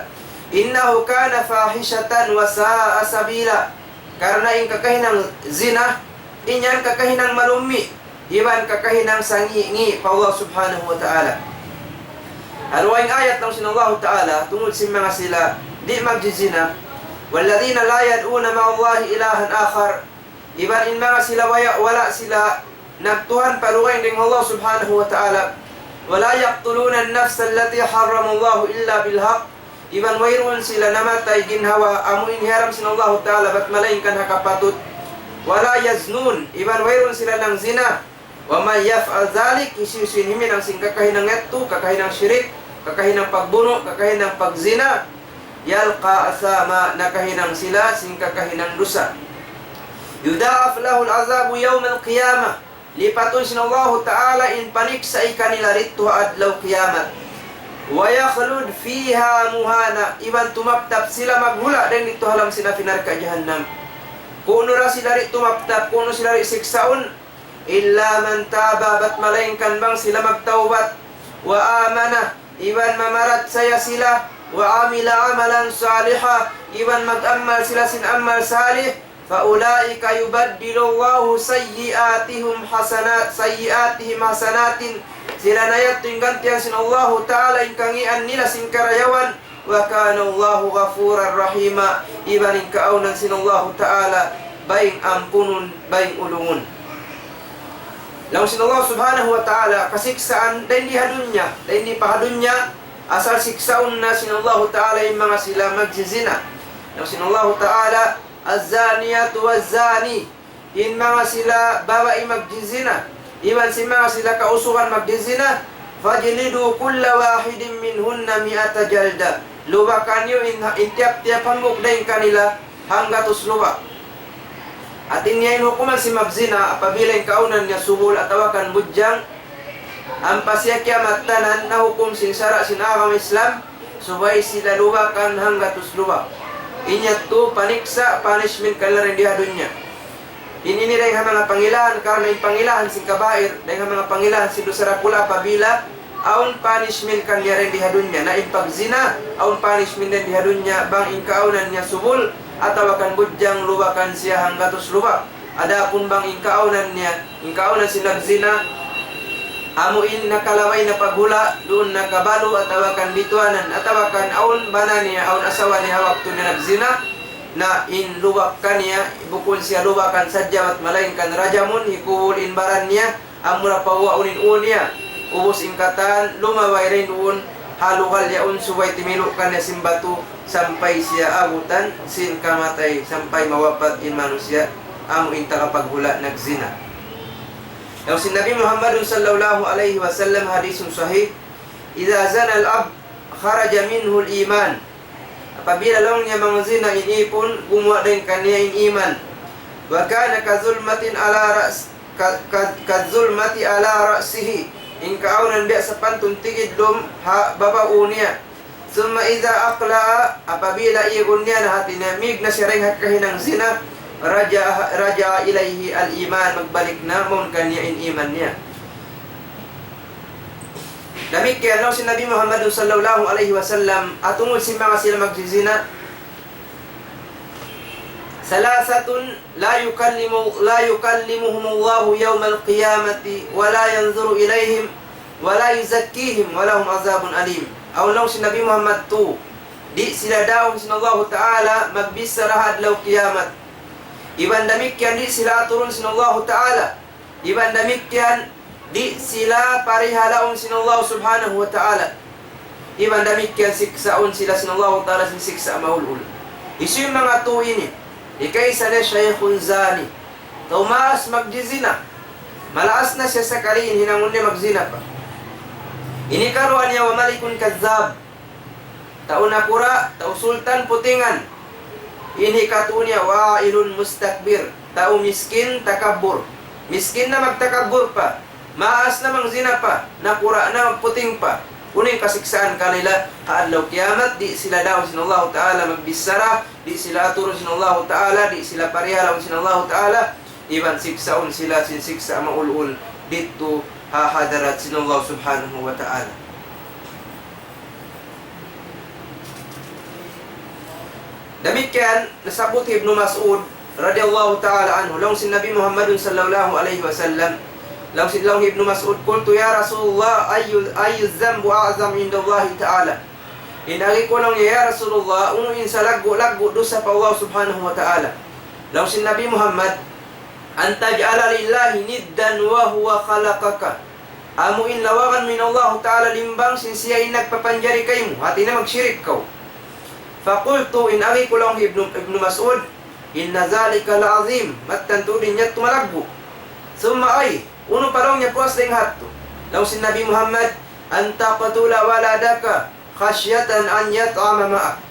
Innahu kana fahishatan wa sa'a sabila. Karena in kakahinang zina, inyan kakahinang malumi. Iban kakahinang sangi pa Allah Subhanahu wa Ta'ala. Alwaing ayat ng sin Allah Ta'ala tungod si mga sila di magjizina. والذين لا يدعون مع الله إلها آخر iban in mga sila wala sila nagtuhan paluwain ng Allah Subhanahu wa Ta'ala wala yaqtuluna an-nafs allati harrama Allah illa bilhaq iban mayroon sila namatay ginhawa amuin haram sin Allah Ta'ala bat malain kan hakapatut wala yaznun iban mayroon sila ng zina wa may yaf'al dhalik isusin himin ang sing kakahinang etto kakahinang syirik kakahinang pagbuno kakahinang pagzina yalqa asama nakahinang sila sing kakahinang dosa yudha'af lahu al-azabu yawm al-qiyamah lipatun sin Allah Ta'ala in paniksa ikanila rito adlaw kiyamat wa yakhlud fiha muhana iban tumaptap sila maghula din dito halam sila finarka jahannam kuno ra sila rito tumaptap kuno sila rito siksaon illa man taba bat malainkan bang sila magtaubat wa amana iban mamarat saya sila wa amila amalan salihah iban mag-amal sila sin amal salih fa ulaika yubaddilullahu sayyi'atihim hasanatin sila nayat tinggantian sin Allah Ta'ala ingkangian nila sin karayawan wa kana Allahu ghafurar rahima iban ingkaunan sin Allah Ta'ala baing ampunun baing ulungun law sin Allah Subhanahu wa Ta'ala kasiksaan din di hadunya din di pahadunya asal siksaun na sin Allah Ta'ala yung mga sila magjizina. Yung sin Allah Ta'ala az-zaniyatu waz-zani in mga sila babae magjizina. Iban si mga sila kausuhan magjizina. Fajlidu kulla wahidin minhunna mi'ata jalda. Lubakan nyo in tiap-tiap hambuk dahin kanila hanggatus luba. At inyayin hukuman si magzina apabila yung kaunan niya subul at tawakan budyang ang pasya kiamat tanan na hukum sinsara sinakam Islam subay sila lubakan hanggatus luba inyat to paniksa punishment kalarin di hadunya Inini rin mga pangilahan, karena yung pangilahan sing kabair, dahil mga pangilahan si dosara pula pabila, aun punishment kan niya rin dihadun niya, na impagzina, aun punishment din dihadun niya, bang inkaunan niya subul, atau akan budyang luwakan siya hanggatos luwak. Adapun bang inkaunan niya, inkaunan si nagzina, amuin nakalaway na paghula, doon nakabalo, atau akan bituanan, atau akan aun bana niya, aun asawa niya waktu na nagzina, na inluwak ka niya, bukul siya luwakan sadya at malainkan rajamun, hikul inbaran niya, amura pawaunin unia, ubos ingkatan, lumaway rin uun, haluhal yaun subay timilo ka niya simbatu, sampai siya abutan, sin kamatay, sampai mawapat in manusia, amu inta kapaghula nagzina. Yang si Nabi Muhammad sallallahu alaihi wasallam hadisun sahih, idza zana al-ab kharaja minhu al-iman. Apabila lang niya mga zina inipon, gumawa din kaniya in iman. Wa kana kazulmatin ala ras kazulmati ala ra'sihi. In kaunan biya sa pantuntigid lum ha babao niya. Summa iza aqla, apabila iyon niya na hatinamig na siya rin hakahinang zina, raja ilayhi al-iman, magbalik na mon kaniya in iman niya. Demikian law si Nabi Muhammad sallallahu alaihi wasallam atungod si mga sila magsizina, salasatun la yukallimuhum Allahu yawmal qiyamati wa la yanzuru ilaihim wa la yuzakkihim wa lahum azabun alim. Aw law si Nabi Muhammad tu di sila daw sinallahu ta'ala magbisa lahad law kiyamat. Iban demikian di sila aturun sinallahu ta'ala. Iban demikian di sila parihalaon sinallahu subhanahu wa ta'ala. Iban demikian siksaon sila sinallahu ta'ala sin siksa maulul. Isu yung mga tu ini. Ikaysa na shaykhun zani. Tumaas magjizina. Malaas na siya sa kaliin, hinangon niya magzina pa. Inikaruan niya wa malikun kazzab. Tao nakura, tao sultan putingan. Inikatu niya wa'ilun mustakbir. Tao miskin takabur. Miskin na magtakabur pa. Maas na mangzina pa, nakura na magputing pa. Kuning kasiksaan kanila, haadlaw kiamat, di sila daw sinallahu ta'ala magbisara, di sila aturo sinallahu ta'ala, di sila parihalaw sinallahu ta'ala, iban siksaon sila sin siksa maulul dito hahadarat sinallahu subhanahu wa ta'ala. Demikian nasabut Ibnu Mas'ud radhiyallahu ta'ala anhu, lang si Nabi Muhammad sallallahu alaihi wasallam, law sidlaw Ibnu Mas'ud, qultu ya Rasulullah ayyu dzambu a'zam indallahi ta'ala. Inagi ko lang ya Rasulullah, unuin sa lagu dosa pa Allah subhanahu wa ta'ala. Law si Nabi Muhammad, antaj'ala lillahi niddan wa huwa khalaqaka. Amuin lawakan min Allah ta'ala limbang sin siya nagpapanjari kayo, hati na magsyirik kaw. Faqultu, inagi ko lang Ibnu Mas'ud, inna zalika la'azim, mattanto din niya tumalagbo. Summa ay, uno pa lang niya puas ng hato. Law si Nabi Muhammad, anta patula waladaka khasyatan an yat'ama ma'ak.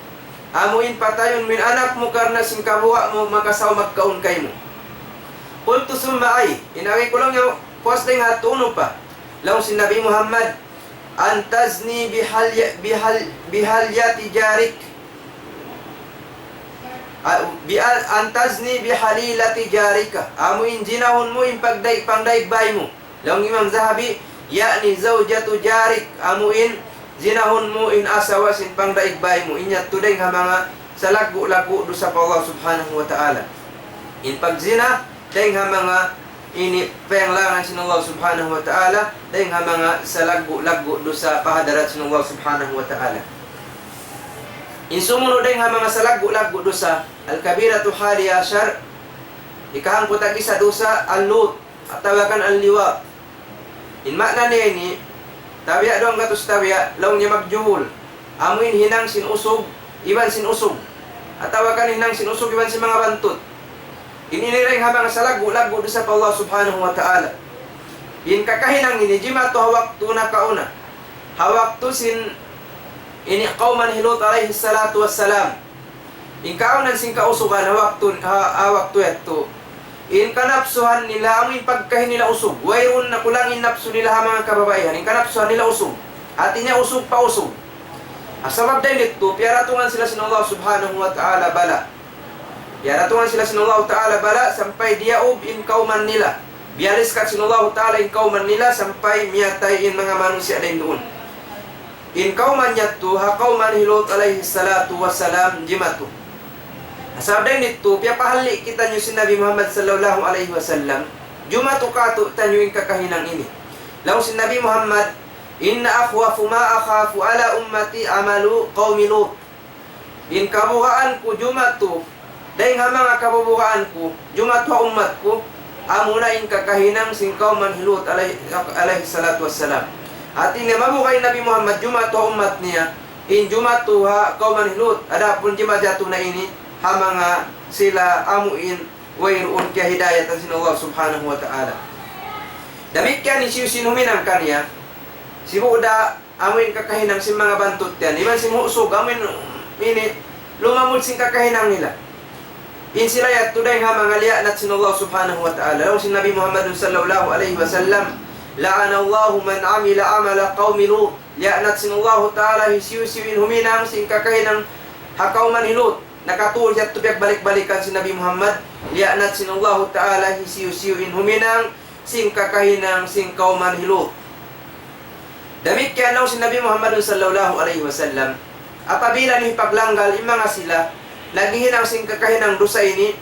Amuin patayon min anak mo karna sing kabuha mo makasaw magkaon kay mo. Qultu summa ay, inagi ko lang niya puas ng hato, uno pa. Law si Nabi Muhammad, antazni bihalyati jarik. Antazni bihalilati jarika. Amuin jinahon mo in pangdaig-bay mo. Lang Imam Zahabi, yakni zawjatu jarik. Amuin jinahon mo in asawa sin pangdaig-bay mo. Inyat tudeng ha mga salagu-lagu dosa pa Allah subhanahu wa ta'ala. In pagzina, deng ha mga ini penglangan sin Allah subhanahu wa ta'ala, deng ha mga salagu-lagu dosa pahadarat sin Allah subhanahu wa ta'ala. In sumunod din ha mga salagu-lagu dosa, al-kabiratu hadi asyar, ikahang putag isa dosa, al-lut, at tawakan al-liwa. In makna niya ini, tabiya doang gatos tabiya, law niya magjuhul. Amuin hinang sinusog, iban sinusog. At tawakan hinang sinusog, iban si mga bantut. Ininiring ha mga salagu-lagu dosa pa Allah subhanahu wa ta'ala. In kakahinang ini, jima to hawak to na kauna. Hawak to sin ini qauman Hilut alaihi salatu wassalam. In kaunan sing kausugan hawak to yato. In kanapsuhan nila amin pagkahin nila usog. Wayron na kulangin napsu nila ha mga kababaihan. In kanapsuhan nila usog. Atinya usog pa usog. Asabab din dito, piaratungan sila sin Allah subhanahu wa ta'ala bala. Yaratuhan sila sinullahu ta'ala bala sampai diaub in kauman nila. Bialiskat sinullahu ta'ala in kauman nila sampai miyatay in mga manusia din doon. In kauman yattu ha kauman hilot alaihi salatu wassalam jimatu. Asabday nito piyapahali kita nyo si Nabi Muhammad sallallahu alaihi wasallam. Jumatu katu tanyo in kakahinang ini. Law si Nabi Muhammad, inna akhwafu ma akhafu ala ummati amalu qaumi Lut. In kabuhaan ko jumatu, dahil nga mga kabubuhaan ko, jumatu ha umat ko, amuna in kakahinang singkaw man Lut alaihi salatu wassalam. At in mabukay Nabi Muhammad, jumatu ha umat niya, in jumatu ha kauman Lut, adapun jimajatu na ini, ha mga sila amuin, wayroon kaya hidayatan sin Allah subhanahu wa ta'ala. Demikian ni sinumin ang kanya, si Buda amin kakahinang si mga bantot yan. Iban si Musog amin ini lumamod sing kakahinang nila. In sila yat tuday nga mga lianat sin Allah subhanahu wa ta'ala. Law si Nabi Muhammad sallallahu alaihi wasallam, la'ana Allahu man amila amala qaumi Lut. Lianat sin Allah ta'ala hisiw-siwin huminang sing kakahinang hakauman Lut. Nakatulad at tubiag balik-balikan si Nabi Muhammad. Lianat sin Allah ta'ala hisiw-siwin huminang sing kakahinang sing kauman Lut. Demikian daw si Nabi Muhammad sallallahu alaihi wasallam, apabila ni paglanggal mga sila nagihinang sing kakahinang dosa ini,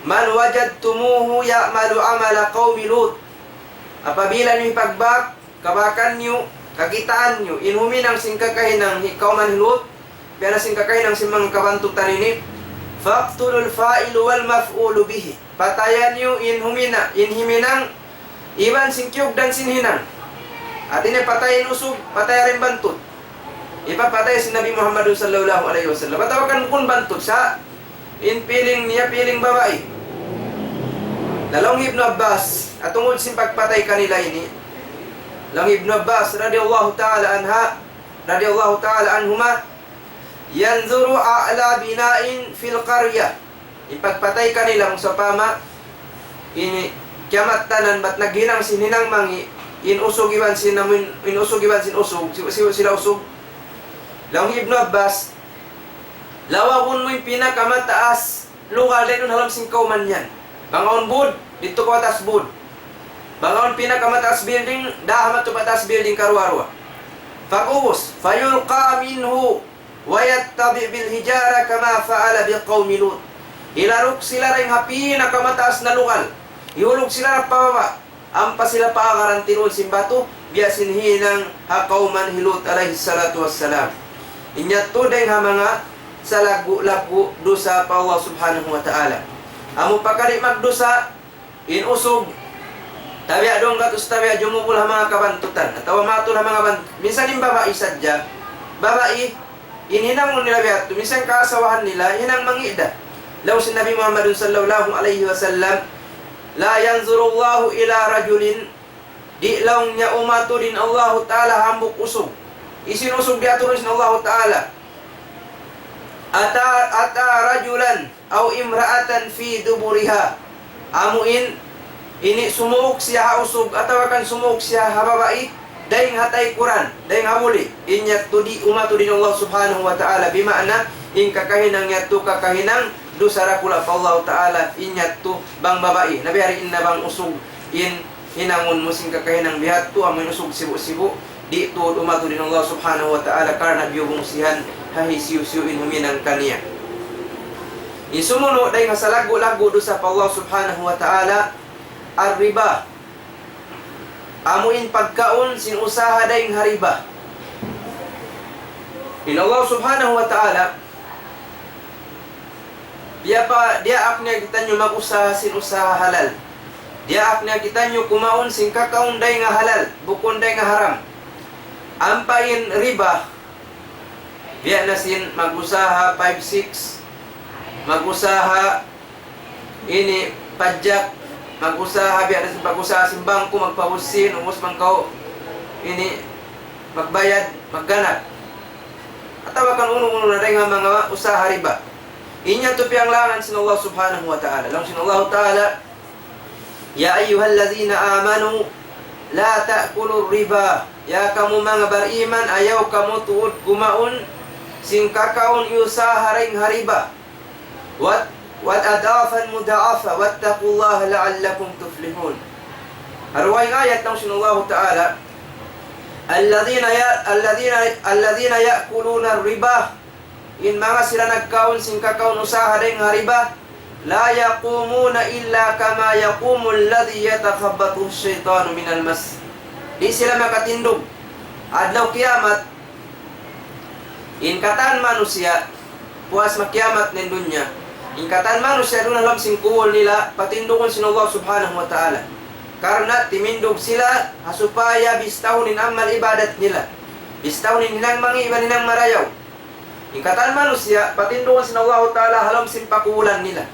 man wajadtumuhu ya'malu amala qaumi Lut. Apabila ni pagbak kabakan nyo, kakitaan nyo inhuminang sing kakahinang kauman Lut, biya sing kakahinang sing mga kabantutan ini, faqtulul fa'ilu wal maf'ulu bihi. Patayan nyo inhiminang iban singkyog dan sinhinang. At ini patayin usog, patay rin bantut. Ipapatay si Nabi Muhammad sallallahu alaihi wasallam. Patawakan kung bantut sa piling niya, piling babae. Lalong Ibn Abbas, at tungod sin pagpatay kanila ini, Lang Ibn Abbas radiyallahu ta'ala anhuma, yanzuru a'la bina'in fil qarya. Ipagpatay kanila sa pama ini kiamat tanan bat naghinang sininang mangi inusog iban sin usog sila usog. Lang Ibn Abbas, lawakon mo yung pinakamataas lugar din halam sing kauman yan. Bangaon bud dito ko atas bud. Bangaon pinakamataas building dahamat to patas building karwarwa. Faqus fayulqa minhu wa yattabi bil hijara kama fa'ala biqaumi Lut. Ilarok sila ring pinakamataas na lugar. Ihulog sila ng pababa. Ampa sila paakarantinul simbato, biyasin hinang hakauman Lut alaihi salatu wassalam. Inyat to dahil mga sa lagu-lagu dosa pa Allah subhanahu wa ta'ala. Amo pakari magdosa, inusog, tabi adong katus tabi jumukul mga kabantutan. Atawa mato na mga bantutan. Minsan yung babae sadya, babae, inhinang mo nila biyato. Minsan kaasawahan nila, hinang mangida. Law si Nabi Muhammad sallallahu alaihi wasallam, la yanzurullahu ila rajulin, di lang niya umato din Allah ta'ala hambuk usog. Isinusog di aturin Allah ta'ala. Ata rajulan aw imra'atan fi duburiha. Amuin, ini sumuok siya usog, atawakan sumuok siya hababai, dahing hatay Quran, dahing habuli. Inyat to di umato din Allah subhanahu wa ta'ala. Bima'na, in kakahinang yatu kakahinang, dusara kula pa Allah ta'ala inyat tu bang babae nabi hari inna bang usog in hinangon musing kakahinang bihat tu amoy usog sibu-sibu di tu umatu din Allah subhanahu wa ta'ala karena biyubong sihan hahi siu-siu in huminang kaniya. Isumuno dahil nga sa lagu-lagu dosa pa Allah subhanahu wa ta'ala ar-riba. Amuin pagkaon sin usaha dahil hariba. In Allah subhanahu wa ta'ala dia aknya kita nyo mag-usaha sin usaha halal. Dia aknya kita nyo kumaon sin kakaon day nga halal, bukon day nga haram. Ampain riba, dia na sin mag-usaha 5-6, mag-usaha ini pajak, mag-usaha biya na sin pag-usaha sin bangko, magpahusin, umus mangkaw ini magbayad, magganap. Atawakan unong-unong na day nga mga usaha riba. Inya tu pianglangan sin Allah subhanahu wa ta'ala. Lang sin Allah ta'ala, ya ayyuhallazina amanu la ta'kulur riba. Ya kamu mga bariman, ayaw kamu tuod kumaon sing kakaon usaha ring hariba. وَالْأَدَافًا مُدَعَفًا وَاتَّقُوا اللَّهَ لَعَلَّكُمْ تُفْلِحُونَ. Arway ayat ng sinullahu ta'ala, Alladhina ya'kuluna riba, in mga sila nagkaon sing kakaon usaha ding riba, la yaqumuna illa kama yaqumul ladhi yatakhabbathu syaitanu minal mas. Di sila makatindog adlaw kiamat, in katan manusia puas makiamat nin dunya, in katan manusia doon alam sing kuwol nila patindogon sinullah subhanahu wa ta'ala, karena timindog sila hasupaya bistahunin amal ibadat nila, bistahunin nilang mga iba nilang marayaw. Ingkatan manusia patindogon sinullah ta'ala halam sin pakuulan nila.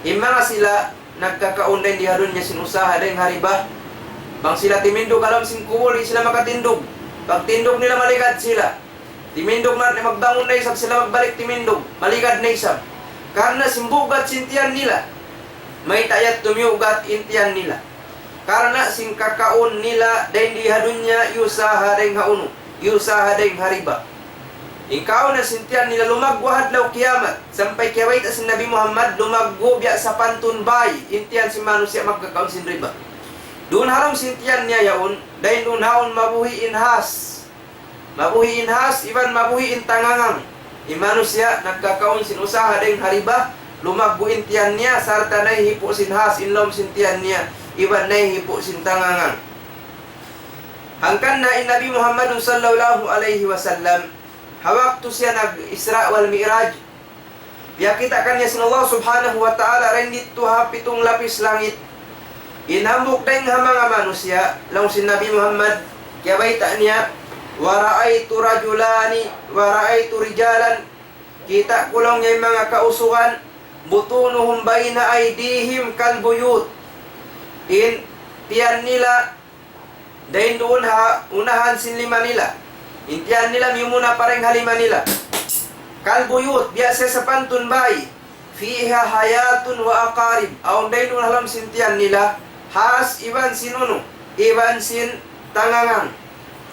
In mga sila nagkakaon din di harun niya sinusaha din hariba, bang sila timindog alam sin kuwol, di sila makatindog. Pagtindog nila maligad sila, timindog na magbangon na isab sila, magbalik timindog maligad na isab, karena simbugat sintiyan nila, may tayat tumiugat intiyan nila, karena sing kakaon nila dahil di hadunya yusaha dahil hauno, yusaha dahil hariba. Ikaw na sintiyan nila lumagwa hadlaw kiamat, sampai kiawait asin Nabi Muhammad lumaggo biya sa pantun bay, intiyan si manusia magkakaon sin riba. Doon haram sintiyan niya yaon, dahil doon haon mabuhi inhas, mabuhi inhas, iban mabuhi intangangang. Yung manusia nagkakaon sin usaha dahil hariba, lumaggo intiyan niya, sarta na hipo sin has, inlom sintiyan niya, iban na hipo sin tangangang. Hangkan na in Nabi Muhammad sallallahu alaihi wasallam, hawak tu siya nag-Isra wal Mi'raj. Biya kita kanya sinullah subhanahu wa ta'ala rendit tuha pitong lapis langit. Inhambuk dahil mga manusia, lang si Nabi Muhammad, kaya baita niya, wara'aytu rajulani, wara'aytu rijalan, kita ko lang niya yung mga kausukan, butunuhum bayna aydihim kalbuyut. In tiyan nila, dahil doon unahan sin lima nila. Intiyan nila mimuna pareng halima nila. Kalbuyut, biasa sa pantun bay, fiha hayatun wa aqarib. Aung dahil doon halam sintiyan nila, has iban sinuno, iban sin tangangang.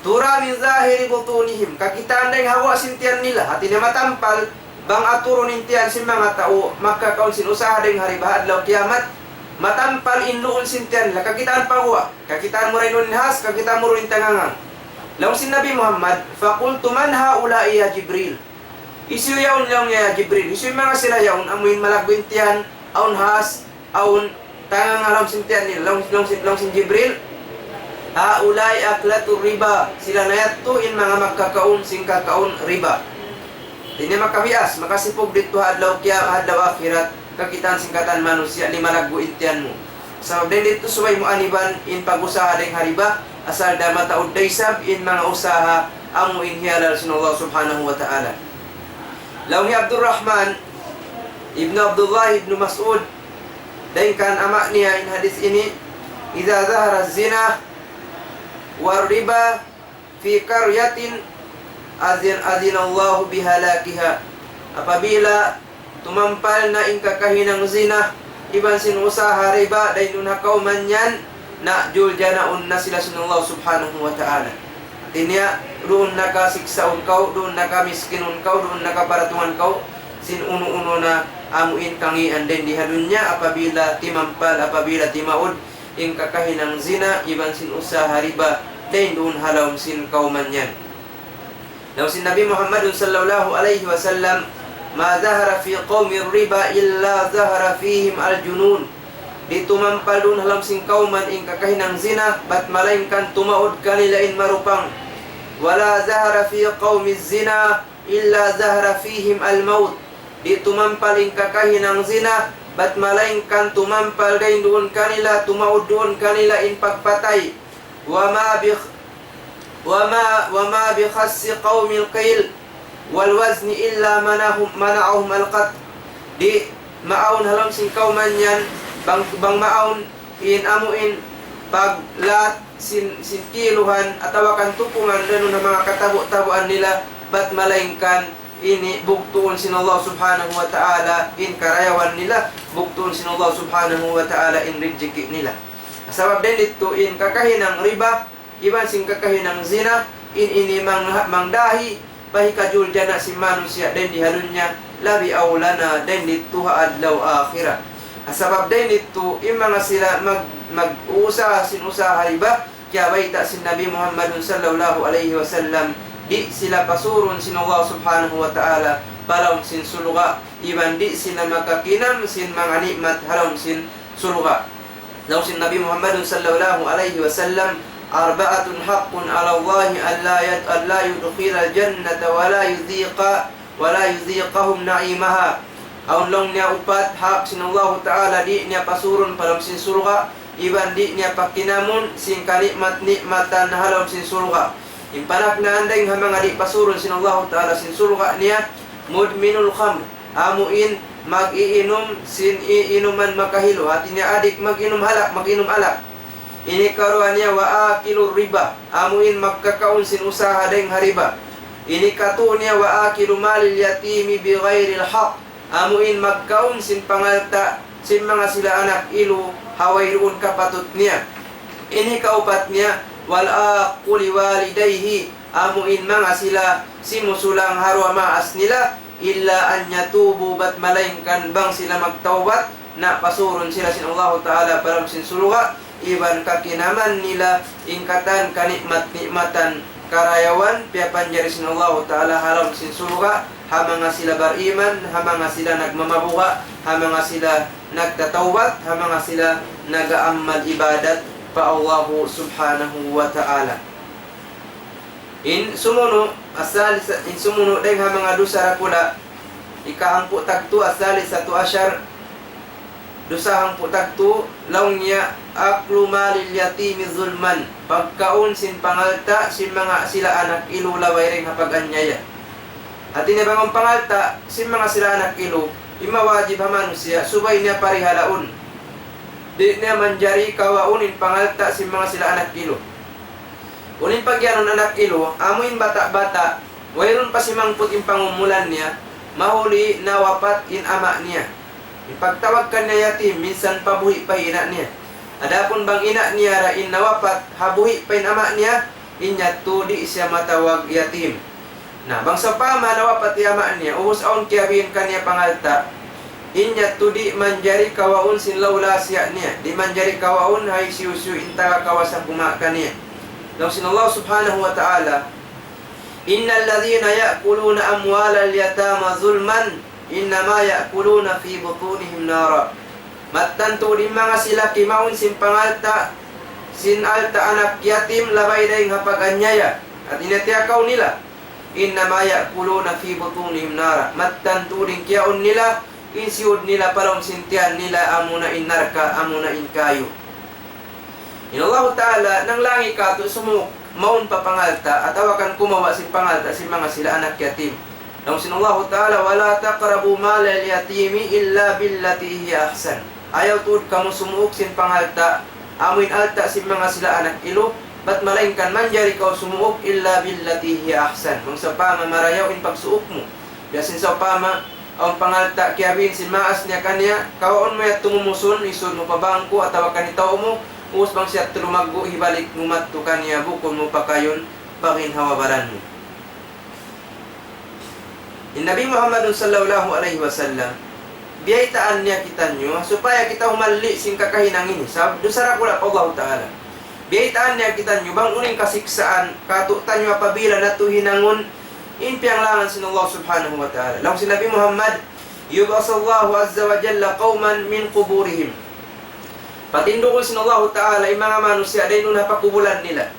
Tura min zahiri butunihim, kakitaan dahil hawa sintiyan nila, hati na matampal, bang aturun intiyan sin mga tao, makakaon sin usaha dahil haribahad law kiamat, matampal inuun sintiyan nila, kakitaan pahuwa, kakitaan mo rin nun has, kakitaan mo rin tangangang. Laung sin Nabi Muhammad, faqultu man haula'i ya Jibril. Isu yaun laung ya Jibril, isu mga sila yaun, amuin malagwintiyan, aun has, aun tangang alam sintiyan nila, laung sin Jibril, haula'i aklatur riba, sila na yatuin mga magkakaon sing kakaon riba. Hindi makabias, makasipog dito hadlaw akhirat, kakitaan singkatan manusia, lima nagbuintiyan mo. So, din dito suway mo aniban in pag-usaha ding hariba, asal da mataod daysab in mga usaha ang inhiyalal sinullah subhanahu wa ta'ala. Laung ni Abdurrahman ibn Abdullah ibn Mas'ud, dahil kan ama niya in hadis ini, idza zahara zina war riba fi qaryatin adzinallahu bihalakiha. Apabila tumampal na in kakahinang zina, iban sin usaha riba, dahil nunakaw man yan, na juljanaun na sila sinullah subhanahu wa ta'ala. Tinya, doon nakasiksaon kau, doon nakamiskinun kau, doon nakaparatuan kau, sin uno-uno na amuin kangian din di hadunya, apabila timampal, apabila timaod, in kakahinang zina, iban sin usaha riba, dahil doon halawm sin kau man yan. Law sin Nabi Muhammad sallallahu alaihi wasallam, ma zahara fi qawmi riba illa zahara fihim al-junun. Di tumampal doon halam sing kauman in kakahinang zina, bat malainkan tumaod kanila in marupang. Wala zahara fi qawmi zina illa zahara fihim al-maut. Di tumampal in kakahinang zina, bat malainkan tumampal din doon kanila, tumaod doon kanila in pagpatay. Wa ma bi khassi qawmi al-qil wal wazni illa mana'ahum al-qat. Di maawon halam sing kauman yan, bang maawon in amuin paglat sin kiluhan atawa kan tupungan dano ng mga katabo-tabuan nila, bat malaingkan ini bugtuon sin Allah subhanahu wa ta'ala in karayawan nila, bugtuon sin Allah subhanahu wa ta'ala in rizki nila. Sabab din dito in kakahinang riba, iban sing kakahinang zina, in ini mangdahi pahikajul jana si manusia din di halunya labi aulana din dito adlaw akhirah. Asabab din dito mga sila mag-usaha sinusaha iba kaya baita sin Nabi Muhammad sallallahu alaihi wasallam di sila pasurun sin Allah subhanahu wa ta'ala balong sin suluga iban di sila makakinam sin mga nikmat halong sin suluga. Law sin Nabi Muhammad sallallahu alaihi wasallam arba'atun haqqun 'ala Allah alla yudkhila al-jannata wa la yudhiqahum na'imaha. Aun long niya upat hak sin Allah ta'ala di niya pasurun palong sin surga iban di niya pakinamun sin kanikmat-nikmatan halom sin surga. Impanak na andeng ha mga di pasurun sin Allah ta'ala sin surga niya mudminul khamr amuin mag-iinom sin iinuman makahilo at niya adik mag-inom alak. Ini karuan niya wa akilur riba amuin magkakaon sin usaha deng hariba. Ini katu niya wa akilu malil yatimi bi ghairil haq amuin magkaon sin pangalta sin mga sila anak ilu hawayroon kapatut niya. Ini kaupat niya wal aquli walidayhi amuin mga sila simusulang harwa maas nila illa an yatubu bat malaingkan bang sila magtawbat na pasurun sila sin Allah ta'ala param sin suluga iban kakinaman nila ingkatan kanikmat-nikmatan karayawan piapan jari sin Allah ta'ala haram sin suluga ha mga sila bariman, ha mga sila nagmamabuka, ha mga sila nagtatawbat, ha mga sila nagaamal ibadat pa Allah subhanahu wa ta'ala. In sumuno deng ha mga dusara kula ikahangpu tagtu asali satu asyar dusahangpu tagtu laung niya aklu malil yatimi zulman pagkaun sin pangalta sin mga sila anak ilu laway ring hapag-anyaya. At inibangong pangalta, sin mga sila anak ilo, imawajib ha manusia, subay niya parihalaun. Di niya manjari kawaunin pangalta sin mga sila anak ilo. Unin pagyanon anak ilo, amuin bata-bata, wayron pa si mangput in pangumulan niya, mahuli na wapat in ama niya. Ipagtawag ka niya yatim, minsan pabuhi pa ina niya. Adapun bang ina niya ra in nawapat, habuhi pa in ama niya, inya tudi siya matawag yatim. Nah, bangsa pama nawa pati ama niya, uhus aun kiyabihin kanya pangalta, inya tudi manjari kawaun sin laula siya niya, di manjari kawaun hay siusu inta kawasan kumakan niya. Law sin Allah subhanahu wa ta'ala, innal ladhina ya'kuluna amwalal yatama zulman, innama ya'kuluna fi butunihim nara. Mattanto di mga sila kimaun sin pangalta, sin alta anak yatim labay daing hapag-anyaya, at inatiyakaw nila. Innama ya'kuluna fi butunihim nara. Mattanturing kiyaon nila insiud nila palong sintian nila amuna innarka amuna inkayo. In Allah ta'ala nang langi ka to sumuk maun papangalta at awakan kumawa sin pangalta sin mga sila anak yatim. Nang sin Allah ta'ala wala taqrabu malal yatimi illa billati hiya ahsan. Ayaw tud kamu sumuk sin pangalta amuin alta sin mga sila anak ilo. Ba't malaingkan manjari kau sumuok illa billati hiya ahsan. Kung sa pama marayaw in pagsuok mo. Biasin sa pama ang pangalta kiabin sin maas niya kanya. Kawaon mo yat tumumuson isod mo pabangko at tawakan itaw mo. Uus bang siya tulumaggo hibalik ngumat to kanya bukon mo pakayon bangin hawabaran mo. In Nabi Muhammad sallallahu alaihi wasallam biyaitaan niya kita nyo supaya kita humali sin kakahinang ini. Dusara ko na Allah ta'ala. Biyaitaan niya kita nyo, bang uning kasiksaan, katutan nyo apabila na hinangon, impiang langan sin Allah subhanahu wa ta'ala. Lang si Nabi Muhammad, yubasallahu azza wa jalla qawman min kuburihim. Patindukol sin Allah ta'ala, yung mga manusia, dahil nun napakubulan nila.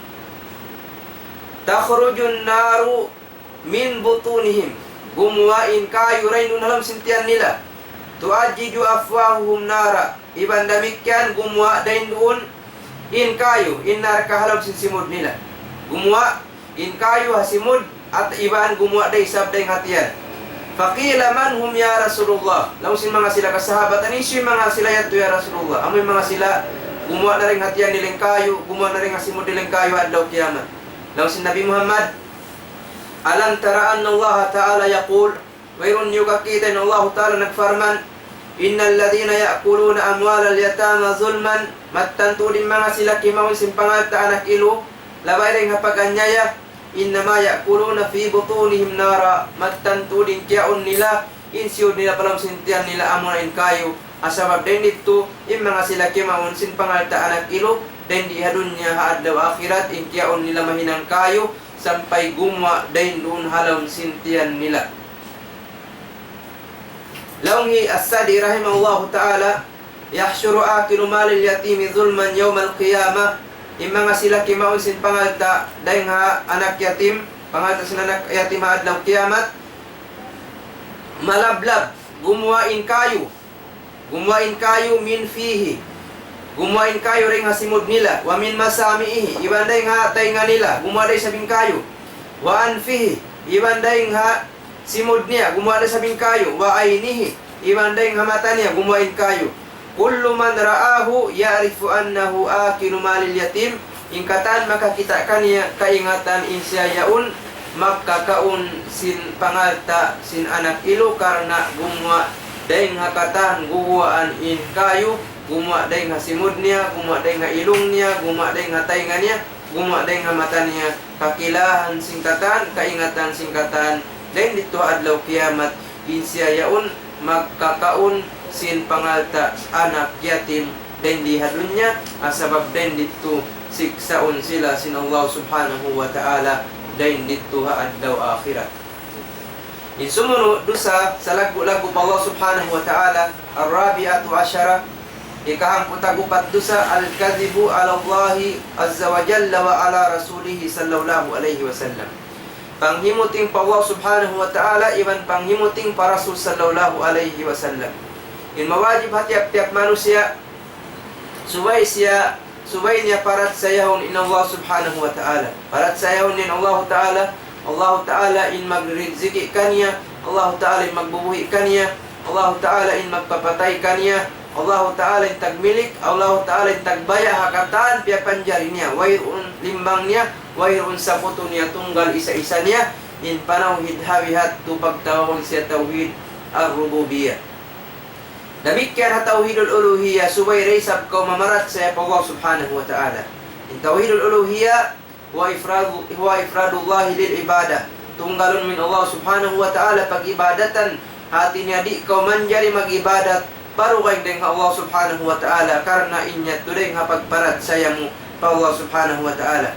Takhrujun naru min butunihim. Gumuwain kayo, rin nun halam sintian nila. Tuadjiju afwahuhum nara. Iban damikyan, gumuwa dahil doon, in kayo, in narkahalab sin simud nila. Gumuwa, in kayo hasimud, at ibaan gumuwa day sabday hatiyan. Faqila man hum ya Rasulullah. Law sin mga sila kasahabat, anisyo yung mga sila yato ya Rasulullah. Amoy mga sila, gumuwa na rin hatiyan nilang kayo, gumawa na rin hasimud nilang kayo adlaw kiyamat. Law sin Nabi Muhammad, alam taraan Allah Ta'ala yaqul, mayroon niyo kakita ng Allah Ta'ala nagfarman, innal ladhina ya'kuluna amwalal yatama zulman, mattantulin mga sila kimawin simpangalta anak ilo, labay rin hapaganyaya, innama ya'kuluna fi butunihim nara, mattantulin kiyaon nila, insyod nila palang sintian nila amo na in kayo. Asabab din dito, yung mga sila kimaon sin pangalta anak ilo, din di hadun niya haadlaw akhirat, inkiyaon nila mahinang kayo, sampai gumwa din doon halawon sintian nila. Launghi as-Sadi rahimahullahu ta'ala, yahsyuru akilu malil yatimi zulman yawmal qiyamah, yung mga sila kimaon sin pangalta, dahil nga anak yatim, pangalta sin anak yatim haadlaw kiamat, malablab, gumwain kayo min fihi, gumwain kayo ring hasimod nila, wa min masamihi, ibanday nga tainga nila, gumwaday sabing kayo, wa anfihi, ibanday nga simod niya, gumwaday sabing kayo, wa ainihi, ibanday nga mata niya, gumwain kayo. Kullu man ra'ahu ya'rifu annahu akilu malil yatim, ingkatan makakita kaniya kaingatan insya yaun, makakaun sin pangalta sin anak ilo karena gumwa dahil nga katan guguaan in kayo, gumwa dahil nga simud niya, gumwa dahil nga ilong niya, gumwa dahil nga tainga niya, gumwa dahil nga mata niya, kakilahan singkatan, kaingatan singkatan, dahil dito adlaw kiamat insya yaun, magkakaun sin pangalta anak yatim, dahil di hadun niya, asabab dahil dito siksaon sila sin Allah subhanahu wa ta'ala, dahil dito adlaw akhirat. In sumunod dosa sa lagu-lagu pa Allah subhanahu wa ta'ala, ar-rabi'atu asyara, ikahang kutagupat dosa al-kadhibu ala Allahi azza wa jalla wa ala rasulihi sallallahu alaihi wasallam. Panghimuting pa Allah subhanahu wa ta'ala, iban panghimuting pa Rasul sallallahu alaihi wasallam. In mawajib hatiap-tiap manusia, subay niya parat sayahon in Allah subhanahu wa ta'ala. Parat sayahon in Allah ta'ala, Allah Ta'ala in magriziki kaniya, Allah Ta'ala in magbubuhi kaniya, Allah Ta'ala in magpapatay kaniya, Allah Ta'ala in tagmilik, Allah Ta'ala in tagbaya hakatan piya panjari niya, wairun limbang niya, wairun saputo niya tunggal isa-isa niya, in panawhid hawihat tu pagtawag siya tawhid ar-rububiyah. Demikian tauhidul uluhiyah, subay resab kau mamarat sa Allah subhanahu wa ta'ala. In tauhidul uluhiyah wa ifradullah lil ibadah, tunggalun min Allah subhanahu wa ta'ala pag-ibadatan, hati niya di kau manjari mag-ibadat baru kay dengan Allah subhanahu wa ta'ala, karena inyat tudeng hapagparat sayamu pa Allah subhanahu wa ta'ala.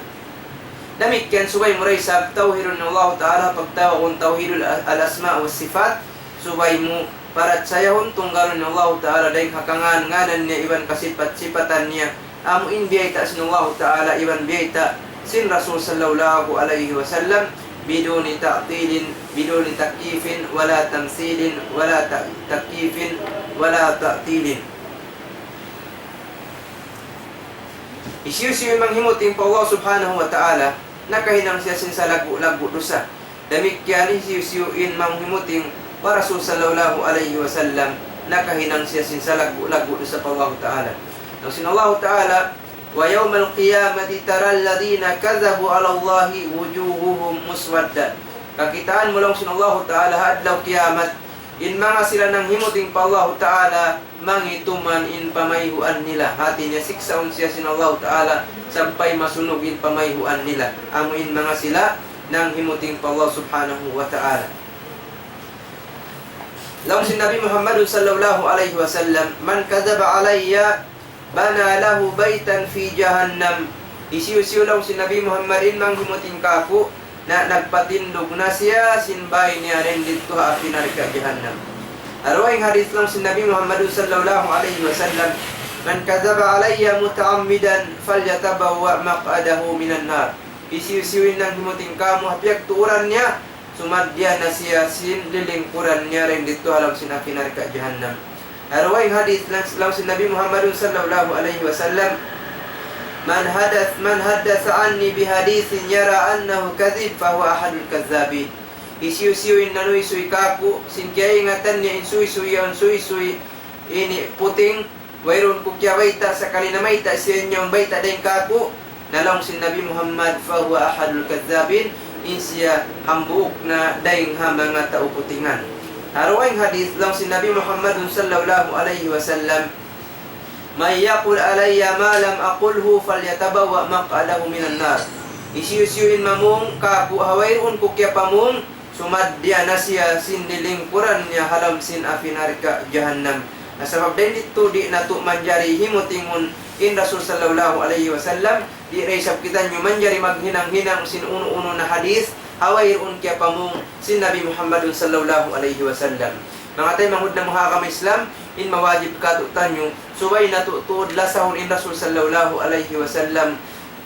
Demikian subay muraysab tauhidun Allah ta'ala, pagtawag tauhidul al-asma wa sifat, subay mu parat sayahun tunggalun Allah ta'ala dahil hakangan nganan niya iban kasipat-sipatan niya, amuin biyayta sin Allah ta'ala iban biyayta sin Rasul sallallahu alaihi wasallam, biduni ta'tilin, biduni takyifin, wala tamsilin, wala takyifin, wala ta'tilin. Isyusiyo manghimuting pa Allah subhanahu wa ta'ala, nakahinang siya sin sa lagu-lagu dosa. Demikian isyusiyuin manghimuting pa Rasul sallallahu alaihi wasallam, nakahinang siya sin sa lagu-lagu dosa pa Allah ta'ala. Nang sin Allah ta'ala, wa yawmal qiyamati taral ladina kadzabu ala Allahi wujuhuhum muswadda. Kakitaan mo lang sin Allah ta'ala hadlaw kiamat, in mga sila nang himuting pa Allah ta'ala, mangituman in pamayhuan nila, hati niya siksaon siya sin Allah ta'ala, sampay masunog in pamayhuan nila, amuin mga sila nang himuting pa Allah subhanahu wa ta'ala. Laung sin Nabi Muhammad sallallahu alaihi wasallam, man kadzaba alayya bana lahu baitan fi jahannam. Isiyo-siyo lang si Nabi Muhammadin manghimuting kapo na nagpatindog na siya sinbay niya rin dito api narika jahannam. Arwahing hadith lang si Nabi Muhammad sallallahu alaihi wasallam, man kadzaba alayya mutaammidan falyatabawwa maq'adahu minan nar. Isiyo-siyoin lang himuting kamo hapiag tuuran niya, sumadya na siya sin lilingkuran niya rin dito alam sin api narika jahannam. Arwahing hadith lang si Nabi Muhammad sallallahu alaihi wasallam, man hadatha anni bihadithin yara annahu kadhib fahuwa ahadul kadzabin. Isiyo-siyoin nanuy-suy kapo sin kaya ingatan niya insuy-suy ini puting wayron kukya baita sa kalinamaita siya niyong baita din kapo nalong si Nabi Muhammad fahuwa ahadul kadzabin, insya hambuk na daing ha mga tauputingan. Arwahing hadith lang si Nabi Muhammad sallallahu alaihi wasallam, may yaqul alayya ma lam aqulhu falyatabawa maq'adahu minan nar. Isiyusiyuin mamung kaku hawayun kukya pamung sumadya na siya sin dilingkuran niya halam sin api narika jahannam. Nasabab din dito di nato manjari himutingon in Rasul sallallahu alaihi wasallam di resab kita nyo manjari maghinang-hinang sin uno-uno na hadis awayron kaya pamong sin Nabi Muhammadun sallallahu alaihi wasallam. Mga tayo manghud na muhakam Islam in mawajib katutan nyo subay natutuod lasahon in Rasul sallallahu alaihi wasallam.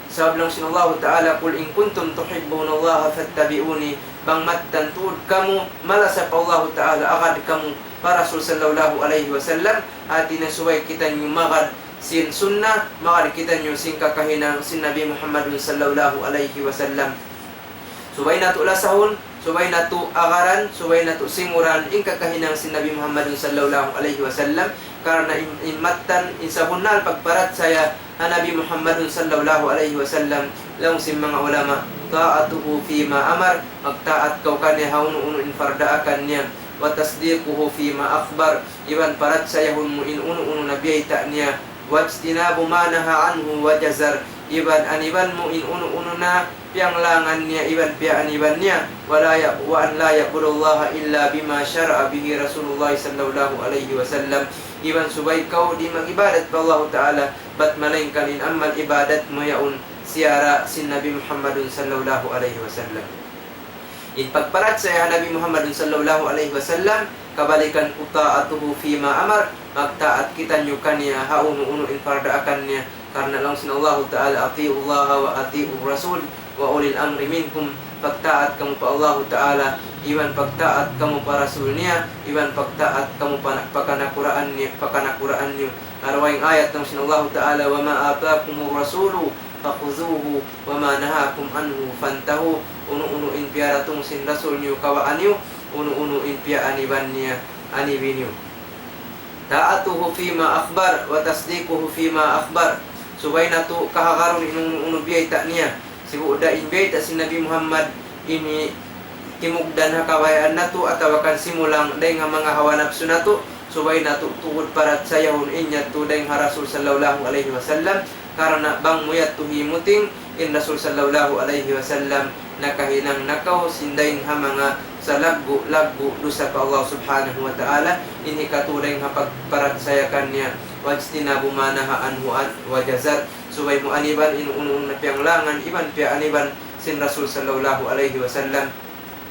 Sabab lang sinallahu ta'ala, kul in kuntum tuhibbunallaha fattabi'uni, bang mattantud kamu malasap Allah ta'ala akad kamu para Rasul sallallahu alaihi wasallam at inasuway kita nyo makad sin sunnah, makad kita nyo sin kakahinang sin Nabi Muhammadun sallallahu alaihi wasallam. Subay nato lasahon, subay nato agaran, subay nato singuran in kakahinang sin Nabi Muhammadun sallallahu alaihi wasallam karena in mattan in sabunal pagparat saya Nabi Muhammadun sallallahu alaihi wasallam lang si mga ulama ta'atuhu fima amar, magtaat kau kanya haunu-uno in fardaakan niya wa tasdiquhu fima akhbar, iwan parat sayahun mo in uno-uno na biyayta niya wajtinabu manaha anhu wa jazar, iwan aniban mo in uno-uno na pianglangan niya, iwan pianiban niya wa an la ya'budullaha illa bima syara'a bihi Rasulullah sallallahu alaihi wasallam, iwan subay kau di mag-ibadat pa Allah Ta'ala bat malaingkan in amal ibadat mo yaun siara sin Nabi Muhammadun sallallahu alaihi wasallam. In pagparat sa Nabi Muhammadun sallallahu alaihi wasallam kabalikan utaatuhu fima amar, magtaat kita nyo kanya hauno-uno in fardaakan niya karena lang sin Allah Ta'ala atiullaha wa atiur rasul wa ulil amri minkum, pagtaat kamu pa Allah Ta'ala, iwan pagtaat kamu pa Rasul niya, iwan pagtaat kamu pa pakanakuraan niyo. Arawayang ayat ng sinallahu ta'ala, wa ma atakumur rasulu fakhuzuhu wa ma nahakum anhu fantahu, uno-uno in piaratong sin Rasul niyo kawaan niyo, uno-uno in pia aniban niya anibin niyo. Ta'atuhu fima akhbar wa tasdiquhu fima akhbar, subay na to kahakaron inuno biyayta niya sibuda in biyayta si Nabi Muhammad ini kimugdan hakawayaan nato atawakan simulang day nga mga hawanapso nato subay nato tuod parat sayahon inya to day nga Rasul sallallahu alaihi wasallam karena bang muyat tuhimuting in Rasul sallallahu alaihi wasallam nakahinang nakaw sinday nga mga sa laggo dusa pa Allah subhanahu wa ta'ala ini katuday nga pagparat sayakan niya wajtinabu manaha anhu wa jazar, subay mo aniban inuunong na piyanglangan iban piya aniban sin Rasul sallallahu alaihi wasallam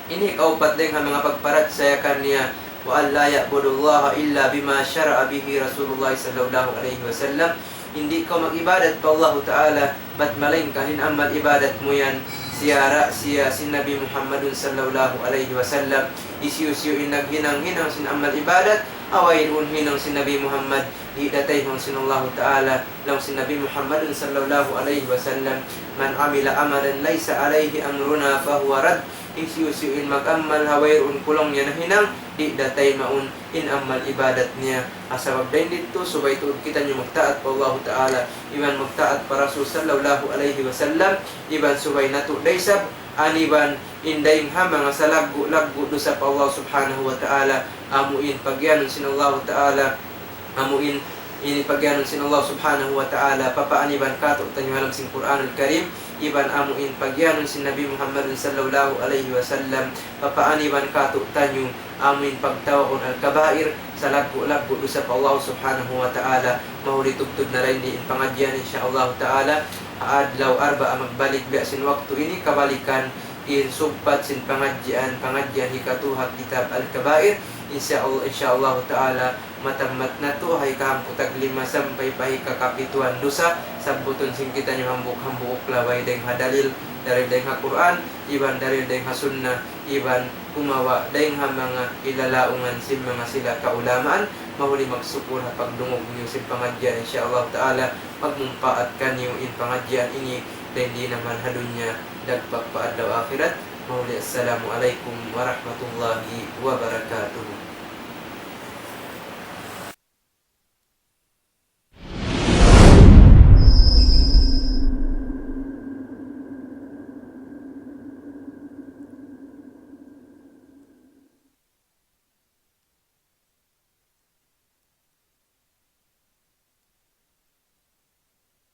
ini kaupat din ang mga pagparat sayakan niya wa an la ya'budullaha illa bima syara'a bihi Rasulullah sallallahu alaihi wasallam, hindi ka mag-ibadat pa Allah Ta'ala bat malaingkan in amal ibadat mo yan siya sin Nabi Muhammadun sallallahu alaihi wasallam isyusyo in naghinang-hinang sin amal ibadat away un hinang sin Nabi Muhammad idatay hong sin Allah Ta'ala lang sin Nabi Muhammadun sallallahu alaihi wasallam man amila amalan laysa alaihi amruna fahuwa rad, isyusyo in mag-amal haway un kulong niya na hinang idatay maun in amal ibadat niya asabab din dito subay tuod kita nyo magtaat pa Allah Ta'ala iban magtaat pa Rasul sallallahu alaihi wasallam iban subay nato daysab aniban indayng ha mga sa laggo do sa pa Allah subhanahu wa ta'ala amuin pagyanon sin Allah Ta'ala amuin ini pagyanon sin Allah subhanahu wa ta'ala papaaniban kato tanyo alam sin Quranul Karim iban amuin pagyanon sin Nabi Muhammad sallallahu alaihi wasallam papaaniban kato tanyo amuin pagtawaon al-kabair sa laggo do sa pa Allah subhanahu wa ta'ala mahuli tugtog na rin din pangadyan insyaallah ta'ala adlaw arba magbalik biya sin waktu ini kabalikan in subpat sin pangadyan hikatuha kitab al-kabair insyaallah ta'ala matamat na to hay kahamputag 5 sampay pahi kakapituan dosa sabuton sin kita nyo hambuk laway deng hadalil dari deng ha Quran iban dari deng ha sunnah iban kumawa deng ha mga ilalaungan sin mga sila kaulamaan mahuli magsukul ha pagdungog niyo sin pangadyan insyaallah ta'ala magmumpaat kanyo in pangadyan ini dan di naman hadunya dagpag paadlaw akhirat mahuli assalamualaikum warahmatullahi wabarakatuh.